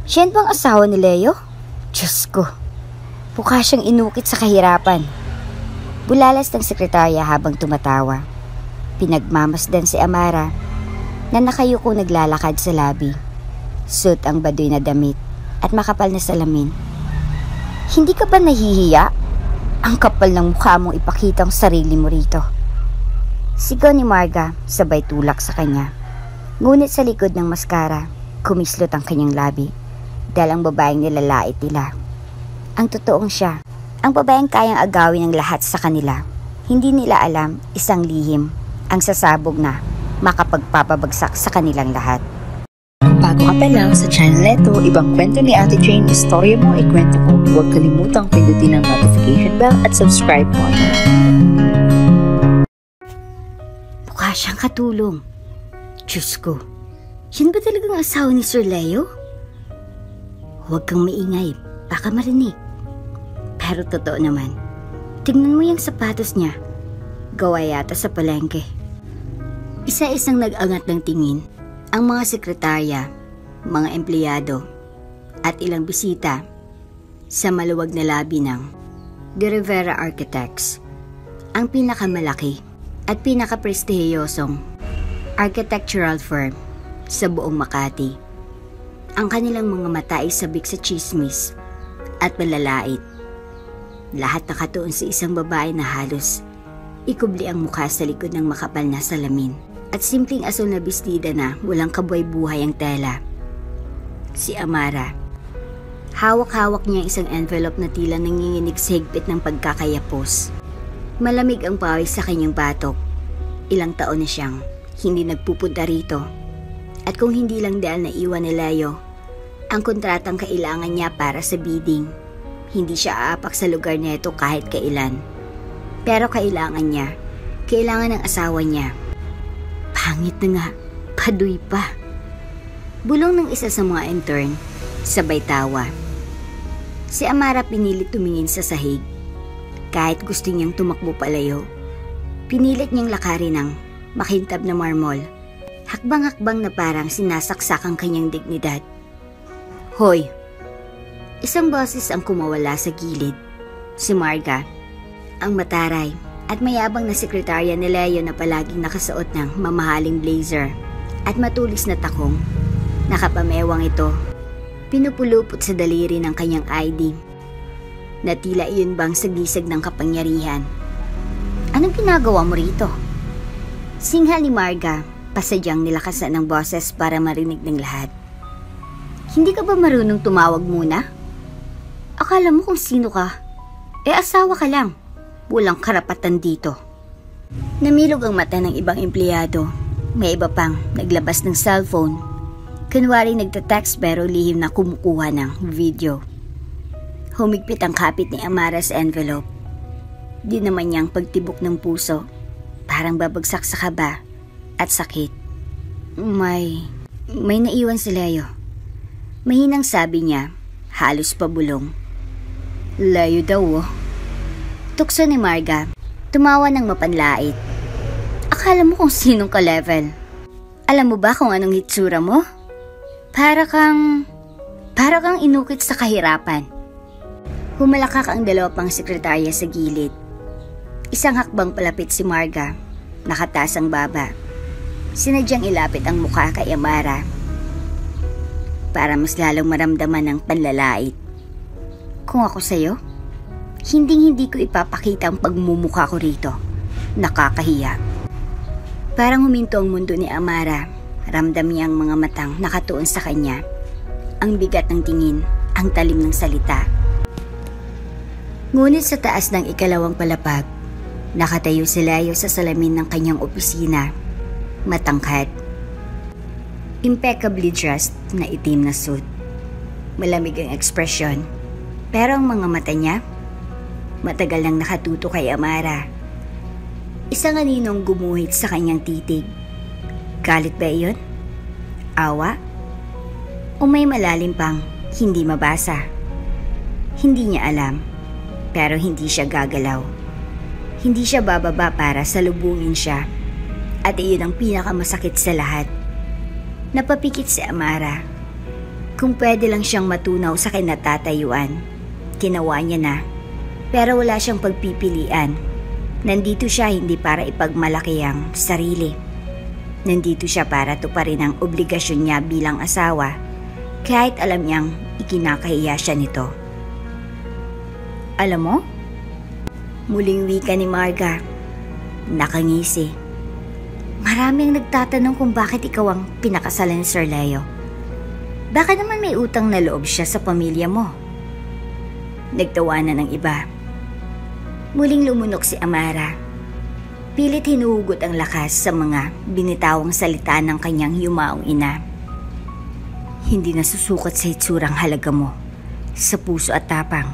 Siya bang asawa ni Leo? Diyos ko, mukha siyang inukit sa kahirapan. Bulalas ng sekretarya habang tumatawa. Pinagmamasdan si Amara na nakayuko naglalakad sa labi. Suot ang baduy na damit at makapal na salamin. Hindi ka ba nahihiya? Ang kapal ng mukha mong ipakita ang sarili mo rito. Sigaw ni Marga sabay tulak sa kanya. Ngunit sa likod ng maskara, kumislot ang kanyang labi dahil ang babaeng nilalait nila. Ang totoong siya, ang babaeng kayang agawin ng lahat sa kanila. Hindi nila alam isang lihim ang sasabog na makapagpapabagsak sa kanilang lahat. Bago ka pa lang sa channel neto, ibang kwento ni Ate Jane, istorya mo, ikwento ko. Huwag kalimutang pindutin ang notification bell at subscribe button. Mukha siyang katulong. Diyos ko, yan ba talagang asawa ni Sir Leo? Huwag kang maingay, baka marinig. Pero totoo naman, tingnan mo yung sapatos niya. Gawa yata sa palengke. Isa-isang nag-angat ng tingin ang mga sekretarya, mga empleyado, at ilang bisita sa maluwag na labi ng De Rivera Architects, ang pinakamalaki at pinakaprestihiyosong architectural firm sa buong Makati. Ang kanilang mga mata ay sabik sa chismis at malalait. Lahat nakatuon sa isang babae na halos ikubli ang mukha sa likod ng makapal na salamin at simpleng asul na bestida na walang kabuhay-buhay ang tela. Si Amara. Hawak-hawak niya isang envelope na tila nanginginig sa higpit ng pagkakayapos. Malamig ang pawis sa kanyang batok. Ilang taon na siyang hindi nagpupunta rito. At kung hindi lang dahil naiwan ni Leo ang kontratang kailangan niya para sa bidding, hindi siya aapak sa lugar nito kahit kailan. Pero kailangan niya. Kailangan ng asawa niya. Pangit na nga. Paduy pa. Bulong ng isa sa mga intern. Sabay tawa. Si Amara pinilit tumingin sa sahig. Kahit gusto niyang tumakbo palayo, pinilit niyang lakarin ng makintab na marmol. Hakbang-hakbang na parang sinasaksak ang kanyang dignidad. Hoy! Isang boses ang kumawala sa gilid. Si Marga, ang mataray at mayabang na sekretarya ni Leo na palaging nakasuot ng mamahaling blazer at matulis na takong. Nakapamewang ito, pinupulupot sa daliri ng kanyang ID. Na tila iyon bang sagisag ng kapangyarihan. Anong ginagawa mo rito? Singhal ni Marga, pasadyang nilakasan ng boses para marinig ng lahat. Hindi ka ba marunong tumawag muna? Akala mo kung sino ka? Asawa ka lang. Walang karapatan dito. Namilog ang mata ng ibang empleyado. May iba pang naglabas ng cellphone. Kunwari nagtatext pero lihim na kumukuha ng video. Humigpit ang kapit ni Amara sa envelope. Di naman niyang pagtibok ng puso. Parang babagsak sa kaba at sakit. May naiwan si Leo. Mahinang sabi niya, halos pabulong. Leo daw oh. Tukso ni Marga, tumawa ng mapanlait. Akala mo kung sinong ka-level. Alam mo ba kung anong hitsura mo? Para kang inukit sa kahirapan. Humalakak ang dalawa pang sekretarya sa gilid. Isang hakbang palapit si Marga, nakataas ang baba. Sinadyang ilapit ang mukha kay Amara para mas lalong maramdaman ng panlalait. Kung ako sa'yo, hindi ko ipapakita ang pagmumukha ko rito. Nakakahiya. Parang huminto ang mundo ni Amara. Ramdam niya ang mga matang nakatuon sa kanya. Ang bigat ng tingin, ang talim ng salita. Ngunit sa taas ng ikalawang palapag, nakatayo si Leo sa salamin ng kanyang opisina. Matangkad. Impeccably dressed na itim na suit. Malamig ang ekspresyon. Pero ang mga mata niya, matagal nang nakatuto kay Amara. Isang aninong gumuhit sa kanyang titig. Galit ba iyon? Awa? O may malalim pang hindi mabasa? Hindi niya alam, pero hindi siya gagalaw. Hindi siya bababa para salubungin siya. At iyon ang pinakamasakit sa lahat. Napapikit si Amara. Kung pwede lang siyang matunaw sa kinatatayuan, ginawa niya na. Pero wala siyang pagpipilian. Nandito siya hindi para ipagmalaki ang sarili. Nandito siya para tuparin ang obligasyon niya bilang asawa, kahit alam niyang ikinakahiya siya nito. Alam mo? Muling wika ni Marga. Nakangisi. Marami ang nagtatanong kung bakit ikaw ang pinakasalan ni Sir Leo. Baka naman may utang na loob siya sa pamilya mo. Nagtawanan ng iba. Muling lumunok si Amara. Pilit hinuhugot ang lakas sa mga binitawang salita ng kanyang yumaong ina. Hindi nasusukat sa itsurang halaga mo, sa puso at tapang.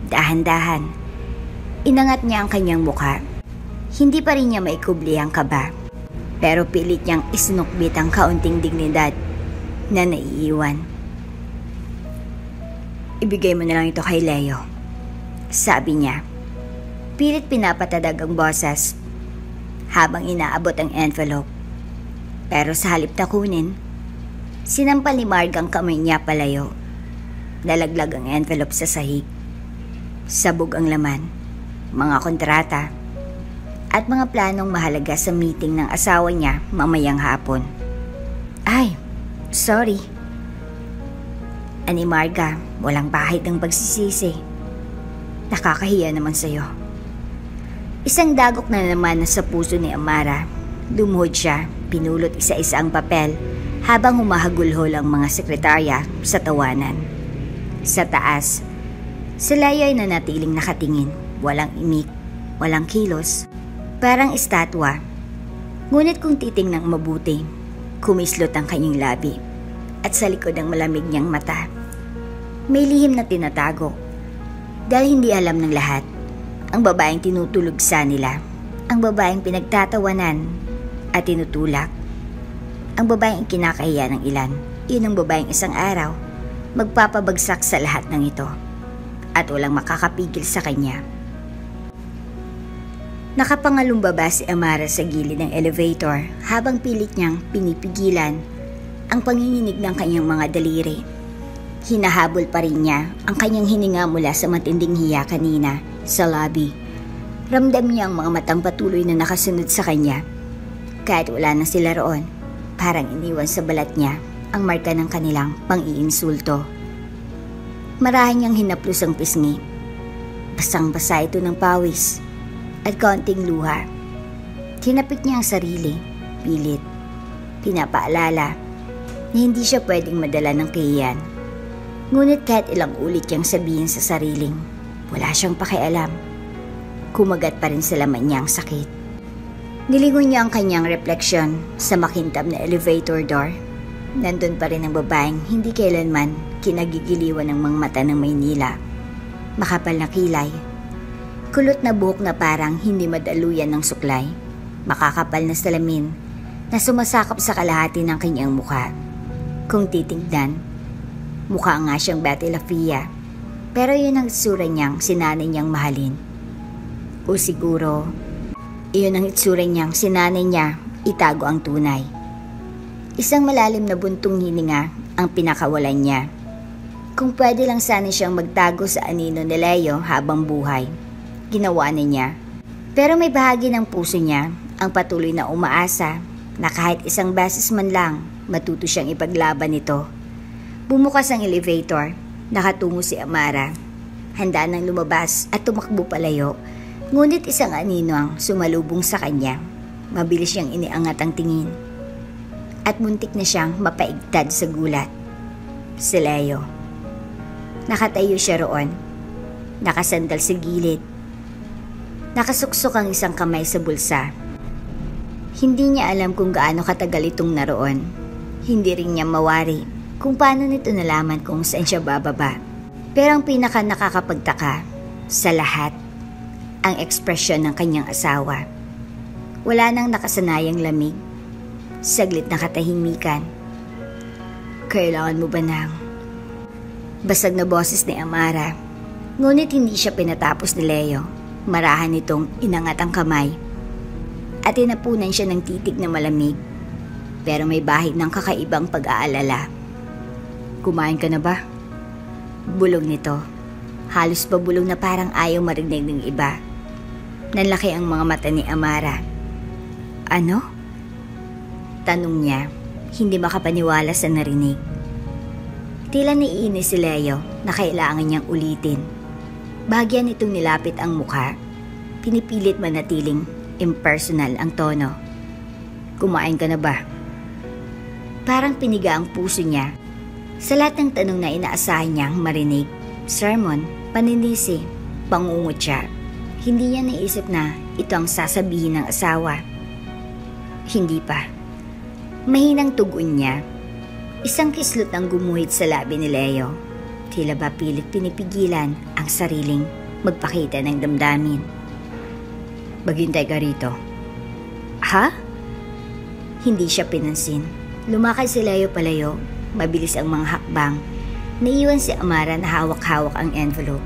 Dahan-dahan, inangat niya ang kanyang mukha. Hindi pa rin niya maikubli ang kaba, pero pilit niyang isinukbit ang kaunting dignidad na naiiwan. Ibigay mo na lang ito kay Leo, sabi niya. Pilit pinapatadag ang boses habang inaabot ang envelope. Pero sa halip na kunin, sinampal ni Marg ang kamay niya palayo. Nalaglag ang envelope sa sahig. Sabog ang laman, mga kontrata, at mga planong mahalaga sa meeting ng asawa niya mamayang hapon. Ay, sorry. Ani Marga, walang bahid ng pagsisisi. Nakakahiya naman sa'yo. Isang dagok na naman sa puso ni Amara. Lumuhod siya, pinulot isa-isa ang papel habang humahagulhol ang mga sekretarya sa tawanan. Sa taas, si Leo ay nanatiling nakatingin, walang imik, walang kilos, parang estatwa. Ngunit kung titingnang mabuti, kumislot ang kanyang labi at sa likod ng malamig niyang mata, may lihim na tinatago. Dahil hindi alam ng lahat, ang babaeng tinutulog sa nila, ang babaeng pinagtatawanan at tinutulak, ang babaeng kinakahiya ng ilan, yun ang babaeng isang araw magpapabagsak sa lahat ng ito at walang makakapigil sa kanya. Nakapangalumbaba si Amara sa gilid ng elevator habang pilit niyang pinipigilan ang panginginig ng kanyang mga daliri. Hinahabol pa rin niya ang kanyang hininga mula sa matinding hiya kanina sa lobby. Ramdam niya ang mga matang patuloy na nakasunod sa kanya. Kahit wala na sila roon, parang iniwan sa balat niya ang marka ng kanilang pang-iinsulto. Marahan niyang hinaplos ang pisngi. Basang-basa ito ng pawis at kaunting luha. Hinapit niya ang sarili, pilit. Pinapaalala na hindi siya pwedeng madala ng kahiyan. Ngunit kahit ilang ulit niyang sabihin sa sariling, wala siyang pakialam. Kumagat pa rin sa laman niya ang sakit. Nilingon niya ang kanyang refleksyon sa makintab na elevator door. Nandun pa rin ang babaeng hindi kailanman kinagigiliwan ng mga mata ng Maynila. Makapal na kilay. Kulot na buhok na parang hindi madaluyan ng suklay. Makakapal na salamin na sumasakop sa kalahati ng kanyang mukha. Kung titignan, mukha nga siyang Betty LaFia. Pero yun ang itsura niyang sinanay niyang mahalin. O siguro, iyon ang itsura niyang sinanay niya itago ang tunay. Isang malalim na buntong hininga ang pinakawalan niya. Kung pwede lang sana siyang magtago sa anino ni Leo habang buhay, ginawa na niya. Pero may bahagi ng puso niya ang patuloy na umaasa na kahit isang beses man lang matuto siyang ipaglaban nito. Bumukas ang elevator. Nakatungo si Amara. Handa nang lumabas at tumakbo palayo. Ngunit isang anino ang sumalubong sa kanya. Mabilis siyang iniangat ang tingin. At muntik na siyang mapaigtad sa gulat. Si Leo. Nakatayo siya roon. Nakasandal sa gilid. Nakasuksok ang isang kamay sa bulsa. Hindi niya alam kung gaano katagal itong naroon. Hindi rin niya mawari kung paano nito nalaman kung saan siya bababa. Pero ang pinaka nakakapagtaka sa lahat, ang ekspresyon ng kanyang asawa. Wala nang nakasanayang lamig. Saglit na katahimikan. Kailangan mo ba ng... Basag na boses ni Amara. Ngunit hindi siya pinatapos ni Leo. Marahan nitong inangat ang kamay. At tinapunan siya ng titig na malamig. Pero may bahid ng kakaibang pag-aalala. Kumain ka na ba? Bulong nito. Halos pabulong na parang ayaw marinig ng iba. Nanlaki ang mga mata ni Amara. Ano? Tanong niya, hindi makapaniwala sa narinig. Tila naiinis si Leo na kailangan niyang ulitin. Bahagyan itong nilapit ang mukha. Pinipilit manatiling impersonal ang tono. Kumain ka na ba? Parang piniga ang puso niya sa lahat ng tanong na inaasahan niyang marinig. Sermon, paninisi, pangungutya. Hindi niya naisip na ito ang sasabihin ng asawa. Hindi pa. Mahinang tugon niya. Isang kislot ang gumuhit sa labi ni Leo. Tila ba pilit pinipigilan ang sariling magpakita ng damdamin. Maghintay ka rito. Ha? Hindi siya pinansin. Lumakad si Leo palayo. Mabilis ang mga hakbang. Naiwan si Amara na hawak-hawak ang envelope.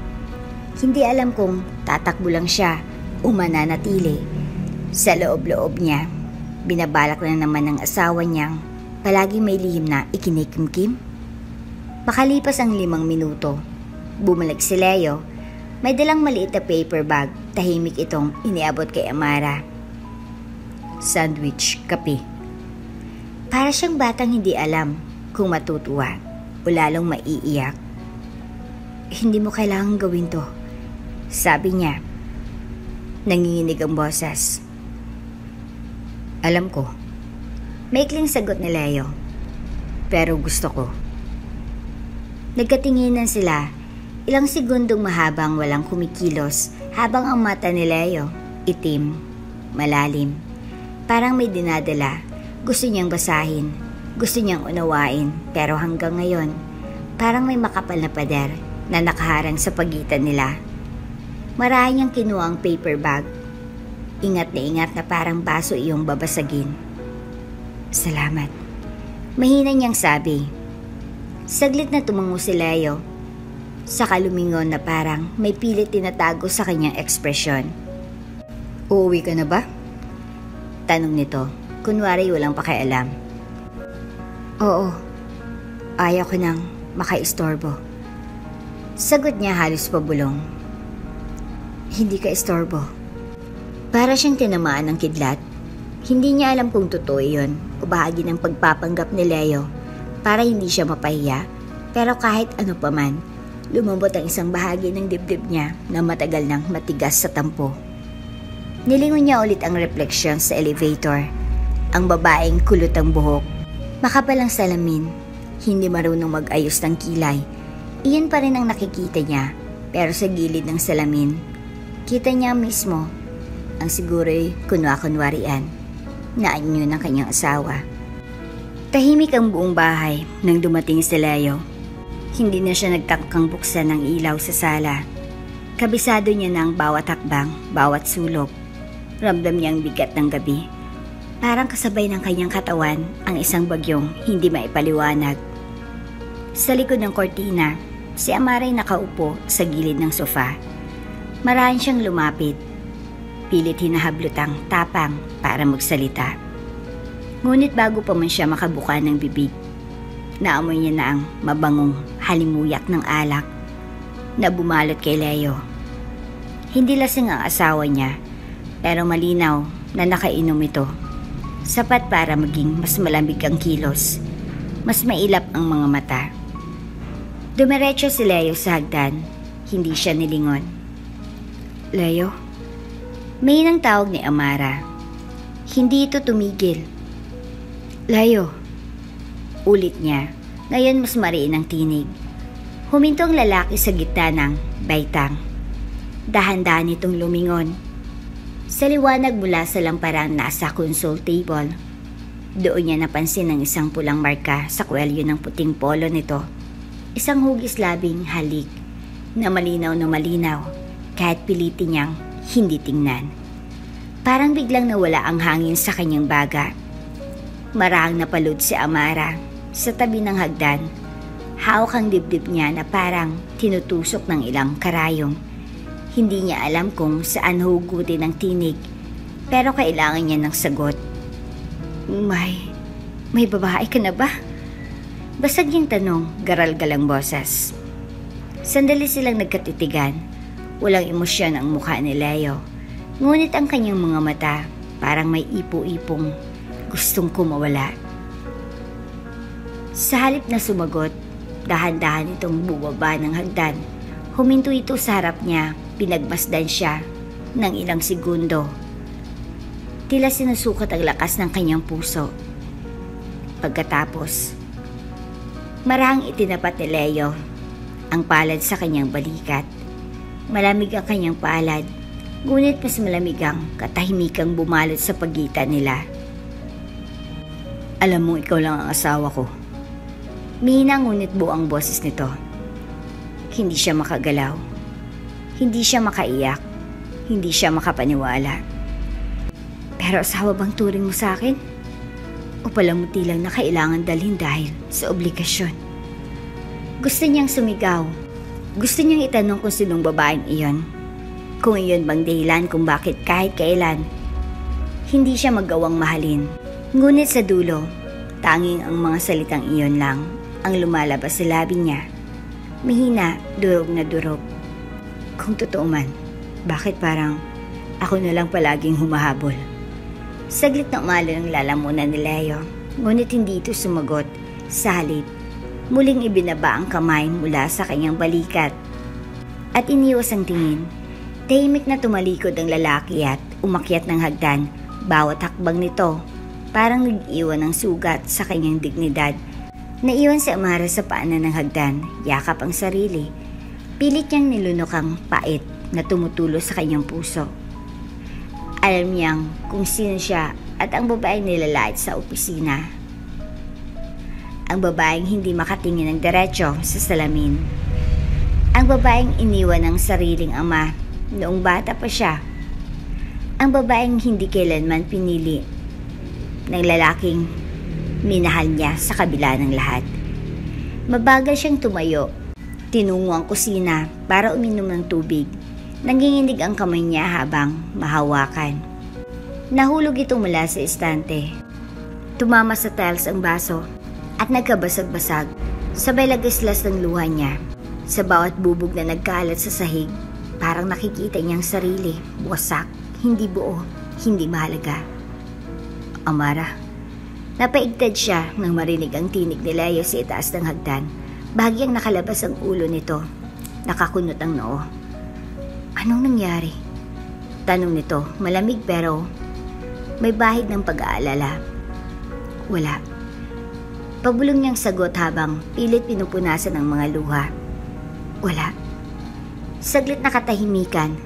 Hindi alam kung tatakbo lang siya o mananatili. Sa loob-loob niya, binabalak na naman ng asawa niyang palagi may lihim na ikinikimkim. Makalipas ang 5 minuto, bumalik si Leo. May dalang maliit na paper bag. Tahimik itong iniabot kay Amara. Sandwich, kape. Para siyang batang hindi alam kung matutuwa o lalong maiiyak. Hindi mo kailangang gawin to, sabi niya. Nanginginig ang boses. Alam ko. Maikling sagot ni Leo. Pero gusto ko. Nagkatinginan sila. Ilang segundong mahabang walang kumikilos habang ang mata ni Leo itim, malalim. Parang may dinadala. Gusto niyang basahin. Gusto niyang unawain, pero hanggang ngayon, parang may makapal na pader na nakaharang sa pagitan nila. Marahan niyang kinuha ang paper bag. Ingat na parang baso iyong babasagin. Salamat. Mahina niyang sabi. Saglit na tumango si Leo. Saka lumingon na parang may pilit tinatago sa kanyang ekspresyon. Uuwi ka na ba? Tanong nito, kunwari walang pakialam. Oo, ayaw ko nang makaistorbo. Sagot niya halos pabulong. Hindi ka istorbo. Para siyang tinamaan ng kidlat. Hindi niya alam kung totoo yun o bahagi ng pagpapanggap ni Leo para hindi siya mapahiya. Pero kahit ano paman, lumambot ang isang bahagi ng dibdib niya na matagal nang matigas sa tampo. Nilingon niya ulit ang refleksyon sa elevator. Ang babaeng kulot ang buhok. Makapal ang salamin, hindi marunong mag-ayos ng kilay. Iyan pa rin ang nakikita niya, pero sa gilid ng salamin, kita niya mismo ang siguro'y kunwa-kunwarian na anyo ng kanyang asawa. Tahimik ang buong bahay nang dumating si Leo. Hindi na siya nagtakang buksan ng ilaw sa sala. Kabisado niya na ang bawat hakbang, bawat sulok. Ramdam niya ang bigat ng gabi. Parang kasabay ng kanyang katawan ang isang bagyong hindi maipaliwanag. Sa likod ng kortina, si Amara'y nakaupo sa gilid ng sofa. Marahan siyang lumapit. Pilit hinahablot ang tapang para magsalita. Ngunit bago pa man siya makabuka ng bibig, naamoy niya na ang mabangong halimuyak ng alak na bumalot kay Leo. Hindi lasing ang asawa niya, pero malinaw na nakainom ito. Sapat para maging mas malamig ang kilos, mas mailap ang mga mata. Dumiretso si Leo sa hagdan, hindi siya nilingon. Leo? May nang tawag ni Amara. Hindi ito tumigil. Leo? Ulit niya, ngayon mas mariin ang tinig. Huminto ang lalaki sa gitna ng baitang. Dahan-dahan itong lumingon. Sa liwanag mula sa lamparang nasa console table, doon niya napansin ang isang pulang marka sa kwelyo ng puting polo nito. Isang hugis labing halik na malinaw kahit pilitin niyang hindi tingnan. Parang biglang nawala ang hangin sa kanyang baga. Marahang napalud si Amara sa tabi ng hagdan. Hawak ang dibdib niya na parang tinutusok ng ilang karayom. Hindi niya alam kung saan hugutin ang tinig, pero kailangan niya ng sagot. May babae ka na ba? Basag yung tanong, garal-galang boses. Sandali silang nagkatitigan. Walang emosyon ang mukha ni Leo. Ngunit ang kanyang mga mata parang may ipo-ipong gustong kumawala. Sa halip na sumagot, dahan-dahan itong bumaba ng hagdan. Huminto ito sa harap niya, pinagmasdan siya ng ilang segundo. Tila sinusukat ang lakas ng kanyang puso. Pagkatapos, marahang itinapat ni Leo ang palad sa kanyang balikat. Malamig ang kanyang palad, ngunit mas malamig ang katahimikang bumalot sa pagitan nila. Alam mo, ikaw lang ang asawa ko. Mahina ngunit buo ang boses nito. Hindi siya makagalaw. Hindi siya makaiyak. Hindi siya makapaniwala. Pero asawa bang turing mo sa akin? O palamuti lang na kailangan dalhin dahil sa obligasyon? Gusto niyang sumigaw. Gusto niyang itanong kung sinong babaeng iyon. Kung iyon bang dahilan kung bakit kahit kailan hindi siya magawang mahalin. Ngunit sa dulo, tanging ang mga salitang iyon lang ang lumalabas sa labi niya. Mahina, durog na durog. Kung totoo man, bakit parang ako na lang palaging humahabol? Saglit na umalo ng lalamunan ni Leo, ngunit hindi ito sumagot. Sa halip, muling ibinaba ang kamay mula sa kanyang balikat at iniwas ang tingin. Tahimik na tumalikod ang lalaki at umakyat ng hagdan. Bawat hakbang nito, parang nag-iwan ng sugat sa kanyang dignidad. Naiwan si Amara sa paanan ng hagdan, yakap ang sarili. Pilit niyang nilunok ang pait na tumutulo sa kanyang puso. Alam niyang kung sino siya at ang babaeng nilalait sa opisina. Ang babaeng hindi makatingin ng diretso sa salamin. Ang babaeng iniwan ng sariling ama noong bata pa siya. Ang babaeng hindi kailanman pinili ng lalaking minahal niya sa kabila ng lahat. Mabagal siyang tumayo. Tinungo ang kusina para uminom ng tubig. Nanginginig ang kamay niya habang mahawakan. Nahulog ito mula sa estante. Tumama sa tiles ang baso at nagkabasag-basag. Sabay lagaslas ng luha niya. Sa bawat bubog na nagkalat sa sahig, parang nakikita niyang sarili, wasak, hindi buo, hindi mahalaga. Amara. Napaigtad siya nang marinig ang tinig ni Leo sa itaas ng hagdan. Bahagyang nakalabas ang ulo nito. Nakakunot ang noo. Anong nangyari? Tanong nito, malamig pero may bahid ng pag-aalala. Wala. Pabulong niyang sagot habang pilit pinupunasan ang mga luha. Wala. Saglit na katahimikan.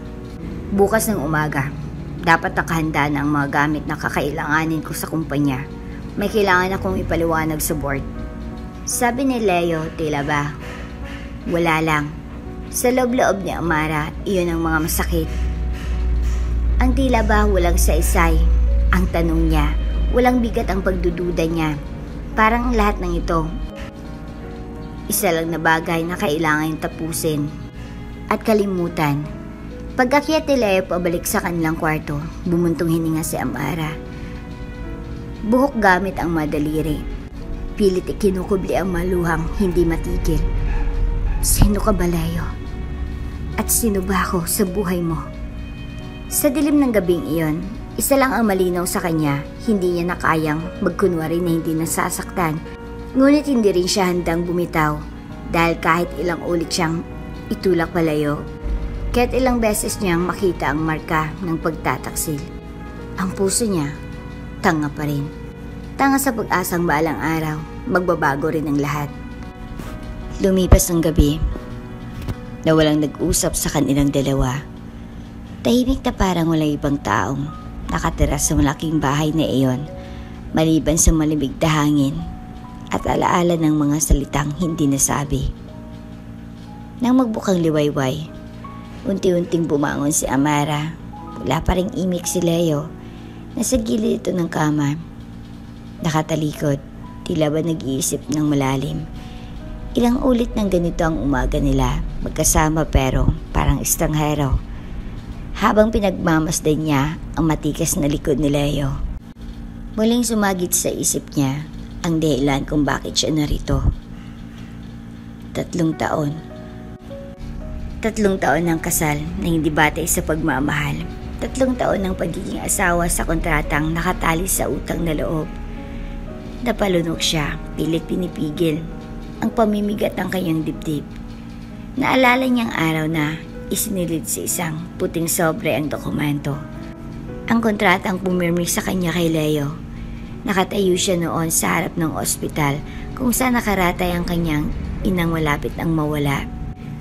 Bukas ng umaga, dapat nakahanda na ang mga gamit na kakailanganin ko sa kumpanya. May kailangan akong ipaliwanag sa board. Sabi ni Leo, tila ba? Wala lang. Sa loob-loob ni Amara, iyon ang mga masakit. Ang tila ba walang saysay? Ang tanong niya, walang bigat ang pagdududa niya. Parang lahat ng ito, isa lang na bagay na kailangan tapusin at kalimutan. Pag-akyat ni Leo pabalik sa kanilang kwarto, bumuntong hininga si Amara. Buhok gamit ang madaliri. Pilit ikinukubli ang maluhang hindi matigil. Sino ka ba, Leo? At sino ba ako sa buhay mo? Sa dilim ng gabing iyon, isa lang ang malinaw sa kanya. Hindi niya nakayang magkunwari na hindi nasasaktan. Ngunit hindi rin siya handang bumitaw dahil kahit ilang ulit siyang itulak palayo, kahit ilang beses niyang makita ang marka ng pagtataksil, ang puso niya tanga pa rin. Tanga sa pag-asang balang araw, magbabago rin ang lahat. Lumipas ang gabi na walang nag-usap sa kanilang dalawa. Tahimik na parang walang ibang taong nakatira sa malaking bahay na iyon, maliban sa malimig na hangin at alaala ng mga salitang hindi nasabi. Nang magbukang liwayway, unti-unting bumangon si Amara. Wala pa ring imik si Leo. Nasa gilid ito ng kama. Nakatalikod, tila ba nag-iisip ng malalim. Ilang ulit ng ganito ang umaga nila, magkasama pero parang estanghero. Habang pinagmamasdan niya ang matikas na likod ni Leo, muling sumagit sa isip niya ang dahilan kung bakit siya narito. 3 taon. 3 taon ng kasal na hindi batay sa pagmamahal. 3 taon ng pagiging asawa sa kontratang nakatali sa utang na loob. Napalunok siya, pilit pinipigil ang pamimigat ng kanyang dibdib. Naalala niyang araw na isinilid sa isang puting sobre ang dokumento. Ang kontratang pumirmi sa kanya kay Leo. Nakatayo siya noon sa harap ng ospital kung saan nakaratay ang kanyang inang malapit ang mawala.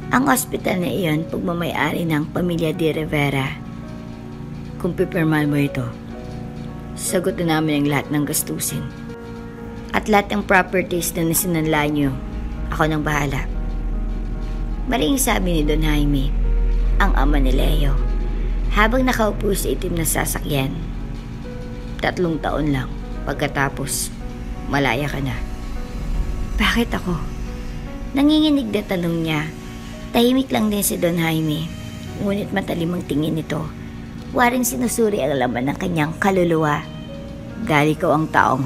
Ang ospital na iyon pagmamayari ng pamilya de Rivera. Kung pipirmahan mo ito, sagot na namin ang lahat ng gastusin. At lahat ng properties na nasinanla niyo, ako nang bahala. Maring sabi ni Don Jaime, ang ama ni Leo, habang nakaupo sa itim na sasakyan. 3 taon lang, pagkatapos, malaya ka na. Bakit ako? Nanginginig na tanong niya. Tahimik lang din si Don Jaime, ngunit matalim ang tingin nito. Waring sinusuri ang laman ng kanyang kaluluwa. Dahil ikaw ang taong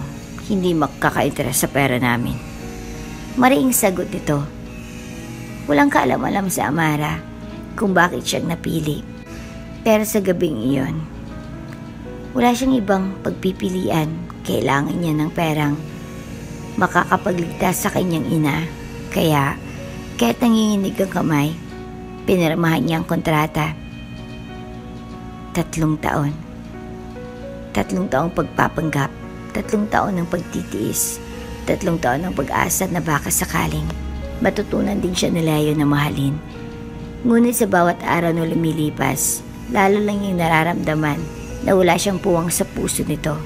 hindi makakainteres sa pera namin. Mariing sagot nito. Walang kaalam-alam sa Amara kung bakit siyang napili. Pero sa gabing iyon, wala siyang ibang pagpipilian. Kailangan niya ng perang makakapagligtas sa kanyang ina. Kaya, kahit nanginginig ang kamay, pinirmahan niya ang kontrata. 3 taon. 3 taong pagpapanggap. 3 taon ng pagtitiis. 3 taon ng pag-asa na baka sakaling matutunan din siya ni Leo na mahalin. Ngunit sa bawat araw na lumilipas, lalo lang yung nararamdaman na wala siyang puwang sa puso nito.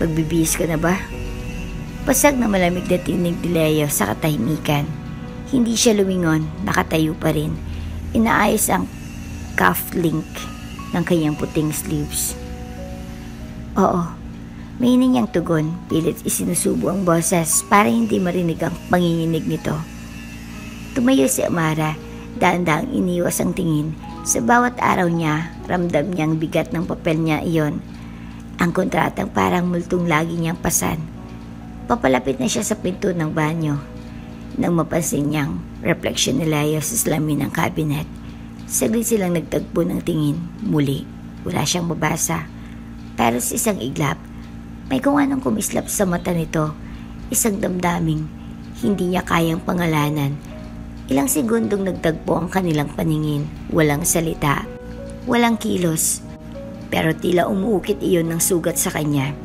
Pagbibihis ka na ba? Pasag na malamig na tinig ni Leo sa katahimikan. Hindi siya lumingon, nakatayo pa rin. Inaayos ang cuff link ng kanyang puting sleeves. Oo, may niyang tugon, pilit isinusubo ang boses para hindi marinig ang panginginig nito. Tumayo si Amara, dahan-dahang iniwas ang tingin. Sa bawat araw niya, ramdam niyang bigat ng papel niya iyon. Ang kontratang parang multong lagi niyang pasan. Papalapit na siya sa pinto ng banyo nang mapansin niyang refleksyon ni Leo sa salamin ng cabinet. Saglit silang nagtagpo ng tingin. Muli, wala siyang mabasa. Pero sa isang iglap, may kung anong kumislap sa mata nito. Isang damdaming hindi niya kayang pangalanan. Ilang segundong nagtagpo ang kanilang paningin. Walang salita, walang kilos. Pero tila umuukit iyon ng sugat sa kanya.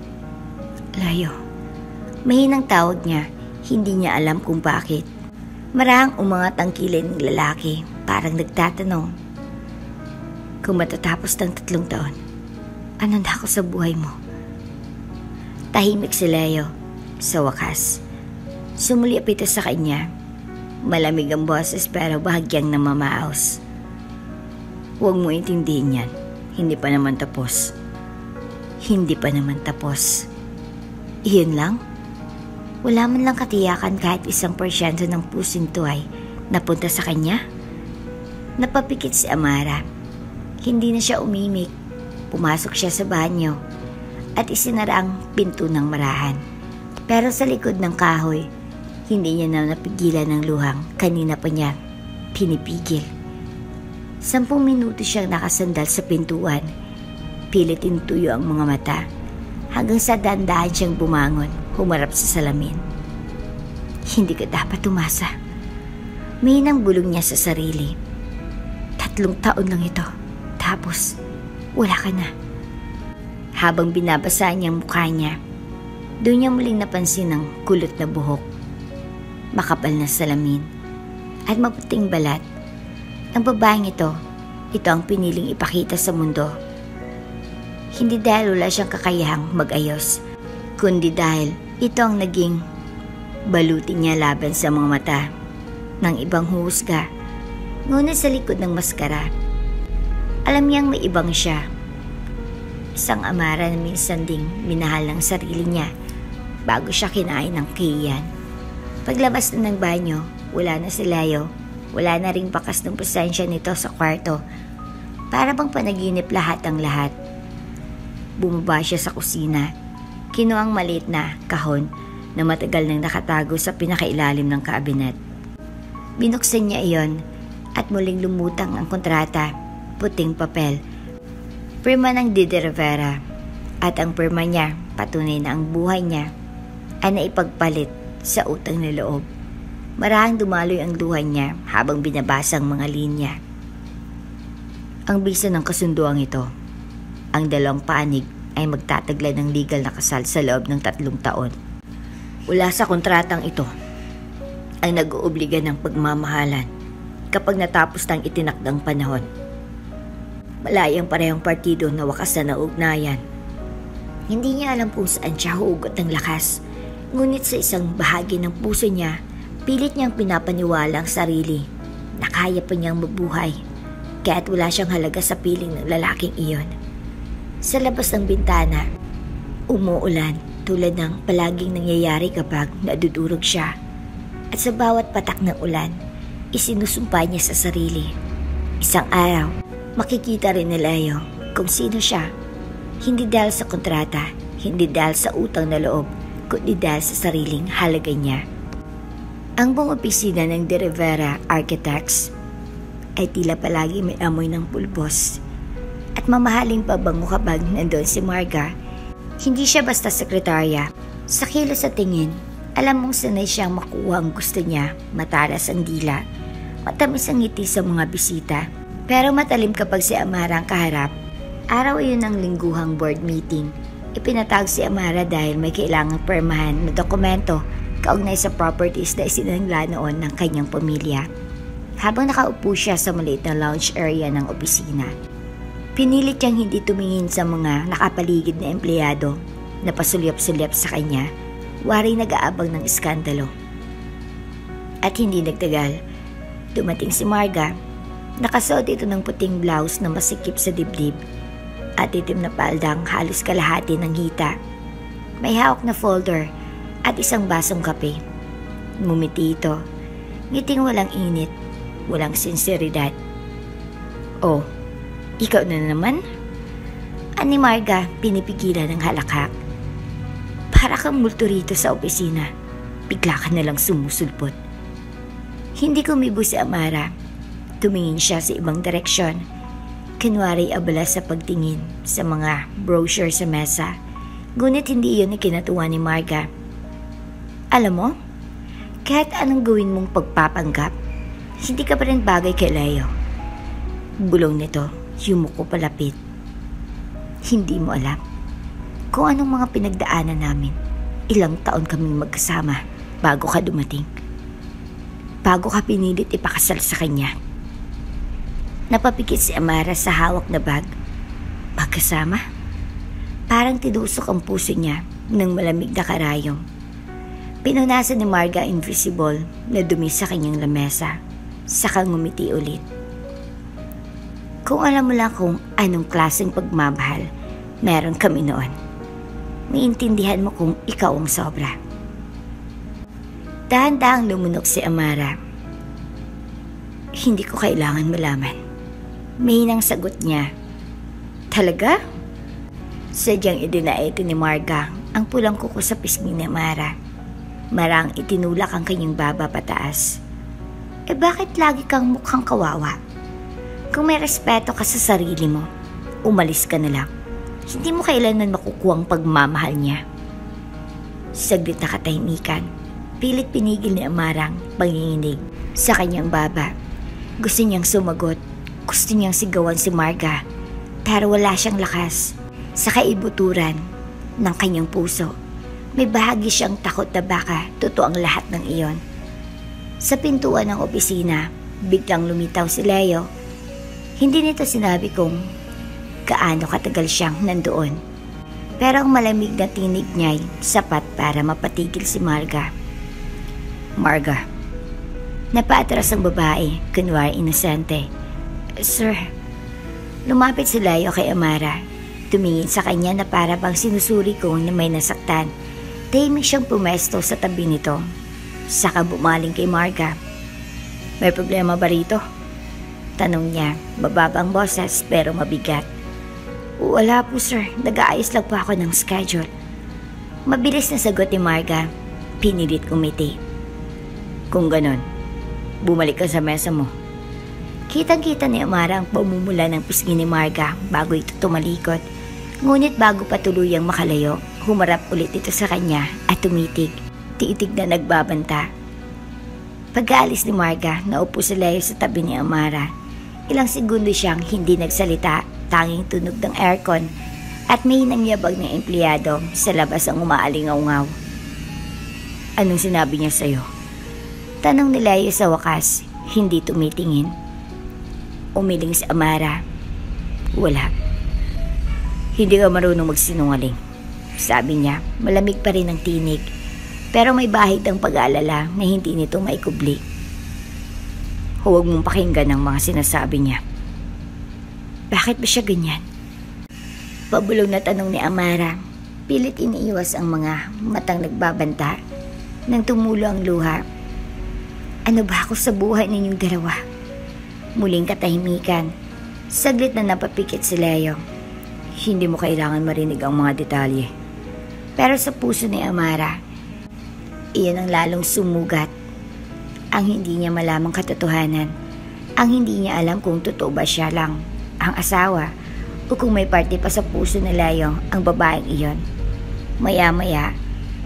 Leo. Mahinang tawag niya. Hindi niya alam kung bakit. Marahang umangat ang kilay ng lalaki. Parang nagtatanong, kung matatapos ng 3 taon, ano na ako sa buhay mo? Tahimik si Leo. Sa wakas, sumuliap ito sa kanya. Malamig ang boses pero bahagyang namamaos. Huwag mo intindihin yan. Hindi pa naman tapos. Hindi pa naman tapos. Iyon lang? Wala man lang katiyakan kahit 1% ng pusing to ay napunta sa kanya? Napapikit si Amara. Hindi na siya umimik. Pumasok siya sa banyo at isinara ang pinto ng marahan. Pero sa likod ng kahoy, hindi niya na napigilan ng luhang kanina pa niya pinipigil. 10 minuto siyang nakasandal sa pintuan. Pilit tuyo ang mga mata hanggang sa dandahan siyang bumangon, humarap sa salamin. Hindi ka dapat umasa. Mahinang bulong niya sa sarili. 3 taon lang ito. Tapos, wala ka na. Habang binabasa niya ang mukha niya, doon niya muling napansin ang kulot na buhok, makapal na salamin, at maputing balat. Ang babaeng ito ang piniling ipakita sa mundo. Hindi dahil wala siyang kakayahang mag-ayos, kundi dahil ito ang naging baluti niya laban sa mga mata ng ibang huhusga. Ngunit sa likod ng maskara, alam niyang may ibang siya. Isang Amara na minsan ding minahal ng sarili niya bago siya kinain ng Kian. Paglabas na ng banyo, wala na si Leo. Wala na ring bakas ng presensya nito sa kwarto. Para bang panaginip lahat ang lahat. Bumaba siya sa kusina. Kinuha ang maliit na kahon na matagal nang nakatago sa pinakailalim ng kabinet. Binuksan niya iyon at muling lumutang ang kontrata, puting papel, pirma ng Didi Rivera, at ang pirma niya patunay na ang buhay niya ay naipagpalit sa utang na loob. Marahang dumaloy ang luha niya habang binabasa ang mga linya. Ang bisa ng kasunduang ito, ang dalawang panig ay magtatagla ng legal na kasal sa loob ng 3 taon. Wala sa kontratang ito ang nag-oobliga ng pagmamahalan kapag natapos ng itinakdang panahon. Malayang parehong partido na wakas na ugnayan. Hindi niya alam kung saan siya hugot ng lakas, ngunit sa isang bahagi ng puso niya, pilit niyang pinapaniwala ang sarili na kaya pa niyang mabuhay, kaya't wala siyang halaga sa piling ng lalaking iyon. Sa labas ng bintana, umuulan tulad ng palaging nangyayari kapag nadudurog siya. At sa bawat patak ng ulan, isinusumpa niya sa sarili. Isang araw, makikita rin ni Leo kung sino siya. Hindi dahil sa kontrata, hindi dahil sa utang na loob, kundi dahil sa sariling halaga niya. Ang buong opisina ng De Rivera Architects ay tila palagi may amoy ng pulbos at mamahaling pabango kapag nandun si Marga. Hindi siya basta sekretarya. Sa kilos sa tingin, alam mong sanay siyang makuha ang gusto niya, matalas ang dila, matamis ang ngiti sa mga bisita, pero matalim kapag si Amara ang kaharap. Araw iyon ng lingguhang board meeting. Ipinatawag si Amara dahil may kailangang permahan na dokumento kaugnay sa properties na isinangla noon ng kanyang pamilya. Habang nakaupo siya sa maliit na lounge area ng opisina, pinilit niyang hindi tumingin sa mga nakapaligid na empleyado na pasulyap-sulyap sa kanya, waring nag-aabang ng iskandalo. At hindi nagtagal, dumating si Marga. Nakasuot ito ng puting blouse na masikip sa dibdib at itim na paldang halos kalahati ng hita. May hawak na folder at isang basong kape. Ngumiti ito, ngiting walang init, walang sinseridad. "Oh, ikaw na naman?" Ani Marga, pinipigilan ng halakhak. "Para kang multo rito sa opisina, bigla ka nalang sumusulpot." Hindi kumibo si Amara. Tumingin siya sa ibang direksyon. Kunwari abala sa pagtingin sa mga brochure sa mesa. Ngunit hindi iyon ikinatuwa ni Marga. "Alam mo, kahit anong gawin mong pagpapanggap, hindi ka pa rin bagay kay Leo." Bulong nito, yumuko palapit. "Hindi mo alam kung anong mga pinagdaanan namin. Ilang taon kaming magkasama bago ka dumating. Bago ka pinilit ipakasal sa kanya." Napapikit si Amara sa hawak na bag. Magkasama? Parang tinusok ang puso niya ng malamig na karayom. Pinunasan ni Marga invisible na dumi sa kanyang lamesa. Saka ngumiti ulit. "Kung alam mo lang kung anong klaseng pagmamahal meron kami noon, maiintindihan mo kung ikaw ang sobra." Dahan-dahang lumunok si Amara. "Hindi ko kailangan malaman." Mahinang sagot niya. "Talaga?" Sadyang idinaito ni Marga ang pulang kuko sa pisngi ni Amara. Marang itinulak ang kanyang baba pataas. Bakit lagi kang mukhang kawawa? Kung may respeto ka sa sarili mo, umalis ka na lang. Hindi mo kailanman makukuha ang pagmamahal niya." Saglit na katahimikan. Pilit pinigil ni Amara ang panginginig sa kanyang baba. Gusto niyang sumagot. Gusto niyang sigawan si Marga, pero wala siyang lakas. Sa kaibuturan ng kanyang puso, may bahagi siyang takot na baka totoo ang lahat ng iyon. Sa pintuan ng opisina, biglang lumitaw si Leo. Hindi nito sinabi kung gaano katagal siyang nandoon, pero ang malamig na tinig niya'y sapat para mapatigil si Marga. "Marga." Napaatras ang babae, kunwari inosente. "Sir." Lumapit si Leo kay Amara. Tumingin sa kanya na para bang sinusuri kung na may nasaktan. Tahimik siyang pumesto sa tabi nito. Saka bumaling kay Marga. "May problema ba rito?" Tanong niya, mababang boses pero mabigat. "Wala po sir, nag-aayos lang po ako ng schedule." Mabilis na sagot ni Marga. Pinilit umiti. Kung ganon, bumalik ka sa mesa mo. Kitang-kita ni Amara ang pamumula ng pisngi ni Marga bago ito tumalikod. Ngunit bago pa tuluyang makalayo, humarap ulit ito sa kanya at tumitig. Tiitig na nagbabanta. Pag-aalis ni Marga, naupo si Leo sa tabi ni Amara. Ilang segundo siyang hindi nagsalita, tanging tunog ng aircon at may nangyabag ng empleyado sa labas ang umaalingaw-ngaw. Anong sinabi niya sa'yo? Tanong ni Leo sa wakas, hindi tumitingin. Umiling si Amara. Wala. Hindi ka marunong magsinungaling. Sabi niya, malamig pa rin ang tinig. Pero may bahid ang pag-aalala na hindi nito maikubli. Huwag mong pakinggan ang mga sinasabi niya. Bakit ba siya ganyan? Pabulong na tanong ni Amara. Pilit iniiwas ang mga matang nagbabanta. Nang tumulo ang luha. Ano ba ako sa buhay ninyong dalawa? Muling katahimikan. Saglit na napapikit si Leo. Hindi mo kailangan marinig ang mga detalye. Pero sa puso ni Amara, iyon ang lalong sumugat. Ang hindi niya malamang katotohanan. Ang hindi niya alam kung totoo ba siya lang ang asawa o kung may parte pa sa puso ni Leo ang babaeng iyon. Maya-maya,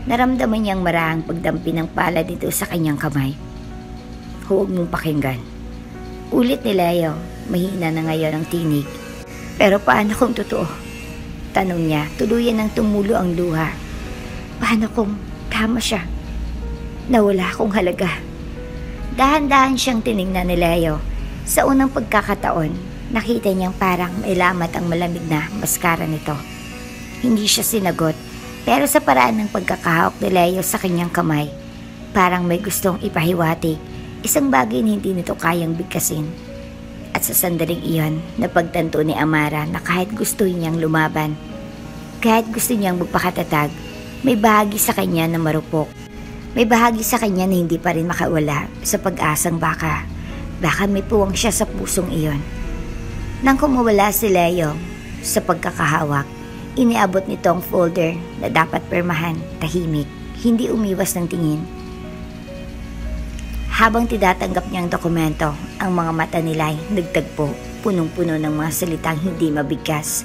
naramdaman niyang marahang pagdampi ng palad nito sa kanyang kamay. Huwag mong pakinggan. Ulit ni Leo, mahina na ngayon ang tinig. Pero paano kung totoo? Tanong niya, tuluyan ng tumulo ang luha. Paano kung tama siya? Nawala akong halaga. Dahan-dahan siyang tiningnan ni Leo. Sa unang pagkakataon, nakita niyang parang may lamat ang malamig na maskara nito. Hindi siya sinagot. Pero sa paraan ng pagkakahawak ni Leo sa kanyang kamay, parang may gustong ipahiwatig, isang bagay na hindi nito kayang bigkasin. At sa sandaling iyon, napagtanto ni Amara na kahit gusto niyang lumaban, kahit gusto niyang magpakatatag, may bahagi sa kanya na marupok. May bahagi sa kanya na hindi pa rin makawala sa pag-asang baka may puwang siya sa pusong iyon. Nang kumawala si Leo sa pagkakahawak, iniabot nito ang folder na dapat permahan, tahimik, hindi umiwas ng tingin. Habang tinatanggap niyang dokumento, ang mga mata nila'y nagtagpo, punong-puno ng mga salitang hindi mabigkas.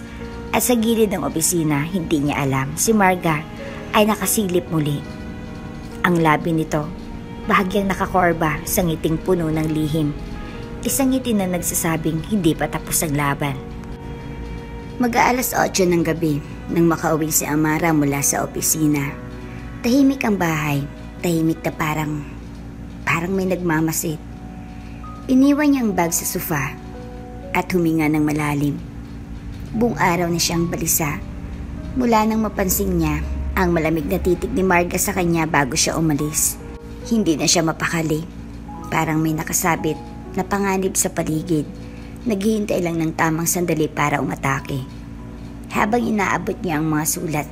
At sa gilid ng opisina, hindi niya alam, si Marga ay nakasilip muli. Ang labi nito, bahagyang nakakorba sa ngiting puno ng lihim. Isang ngiti na nagsasabing hindi pa tapos ang laban. Mag-aalas 8 ng gabi nang makauwi si Amara mula sa opisina. Tahimik ang bahay, tahimik na parang may nagmamasid. Iniwan niya ang bag sa sofa at huminga ng malalim. Buong araw na siyang balisa. Mula nang mapansin niya ang malamig na titig ni Marga sa kanya bago siya umalis. Hindi na siya mapakali. Parang may nakasabit na panganib sa paligid. Naghihintay lang ng tamang sandali para umatake. Habang inaabot niya ang mga sulat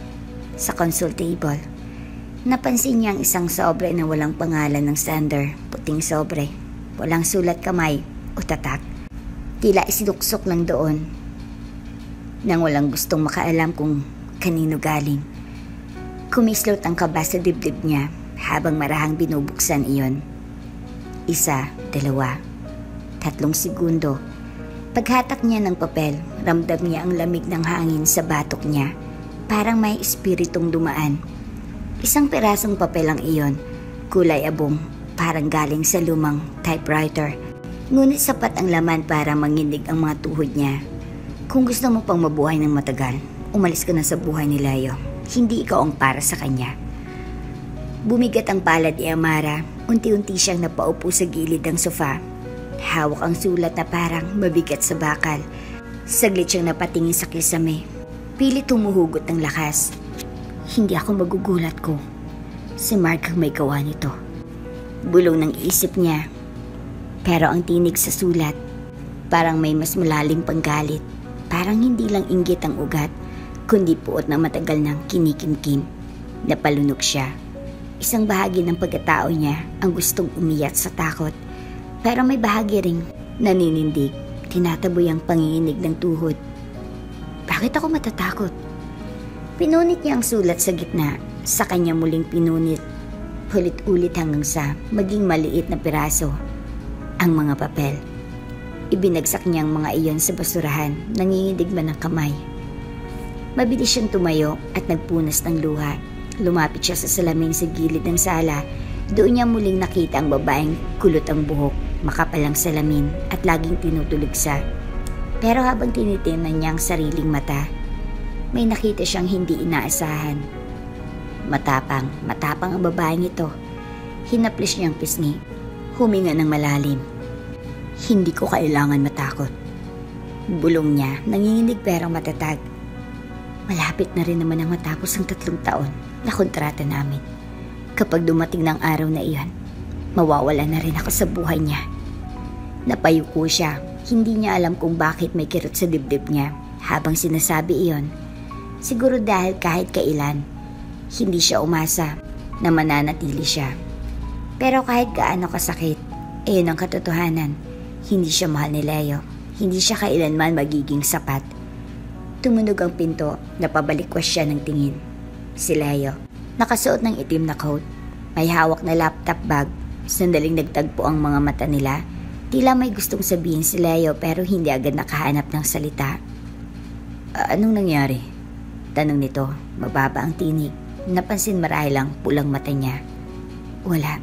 sa console table, napansin niya ang isang sobre na walang pangalan ng sender, puting sobre, walang sulat kamay o tatak. Tila isinuksok lang doon nang walang gustong makaalam kung kanino galing. Kumislot ang kaba sa dibdib niya habang marahang binubuksan iyon. 1, 2, 3 segundo. Paghatak niya ng papel, ramdam niya ang lamig ng hangin sa batok niya. Parang may espiritong dumaan. Isang pirasong papel ang iyon, kulay abong, parang galing sa lumang typewriter. Ngunit sapat ang laman para manginig ang mga tuhod niya. Kung gusto mo pang mabuhay ng matagal, umalis ka na sa buhay ni Leo. Hindi ikaw ang para sa kanya. Bumigat ang palad ni Amara. Unti-unti siyang napaupo sa gilid ng sofa. Hawak ang sulat na parang mabigat sa bakal. Saglit siyang napatingin sa kisame. Pilit humuhugot ng lakas. Hindi ako magugulat ko. Si Mark ang may gawa nito. Bulong ng isip niya. Pero ang tinig sa sulat, parang may mas malalim pang galit. Parang hindi lang inggit ang ugat, kundi puot na matagal ng kinikimkim. Napalunok siya. Isang bahagi ng pagkatao niya ang gustong umiyak sa takot. Pero may bahagi ring naninindig, tinataboy ang panginginig ng tuhod. Bakit ako matatakot? Pinunit niya ang sulat sa gitna, sa kanya muling pinunit. Ulit-ulit hanggang sa maging maliit na piraso ang mga papel. Ibinagsak niya ang mga iyon sa basurahan, nanginginig man ng kamay. Mabilis siyang tumayo at nagpunas ng luha. Lumapit siya sa salamin sa gilid ng sala. Doon niya muling nakita ang babaeng kulot ang buhok, makapal ang salamin at laging tinutuligsa. Pero habang tinitingnan niya ang sariling mata, may nakita siyang hindi inaasahan. Matapang ang babaeng ito. Hinaplis niyang pisngi. Huminga ng malalim. Hindi ko kailangan matakot. Bulong niya, nanginginig pero matatag. Malapit na rin naman ang matapos ang 3 taon na kontrata namin. Kapag dumating ng araw na iyon, mawawala na rin ako sa buhay niya. Napayuko siya. Hindi niya alam kung bakit may kirot sa dibdib niya habang sinasabi iyon. Siguro dahil kahit kailan, hindi siya umasa na mananatili siya. Pero kahit gaano kasakit, iyon ang katotohanan. Hindi siya mahal ni Leo. Hindi siya kailanman magiging sapat. Tumunog ang pinto, napabalikwas siya ng tingin. Si Leo, nakasuot ng itim na coat, may hawak na laptop bag. Sandaling nagtagpo ang mga mata nila. Tila may gustong sabihin si Leo pero hindi agad nakahanap ng salita. Anong nangyari? Tanong nito, mababa ang tinig. Napansin marahil lang pulang mata niya. Wala.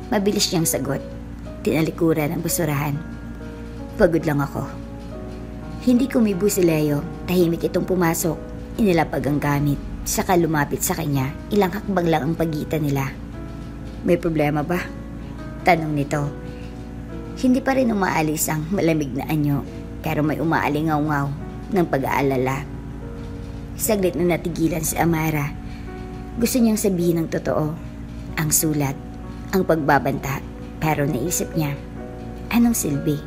Mabilis niyang sagot. Tinalikuran ang basurahan. Pagod lang ako. Hindi kumibo si Leo. Tahimik itong pumasok. Inilapag ang gamit. Saka lumapit sa kanya. Ilang hakbang lang ang pagitan nila. May problema ba? Tanong nito. Hindi pa rin umaalis ang malamig na anyo. Pero may umaalingaw-ngaw ng pag-aalala. Saglit na natigilan si Amara. Gusto niyang sabihin ng totoo, ang sulat, ang pagbabanta, pero naisip niya, anong silbi?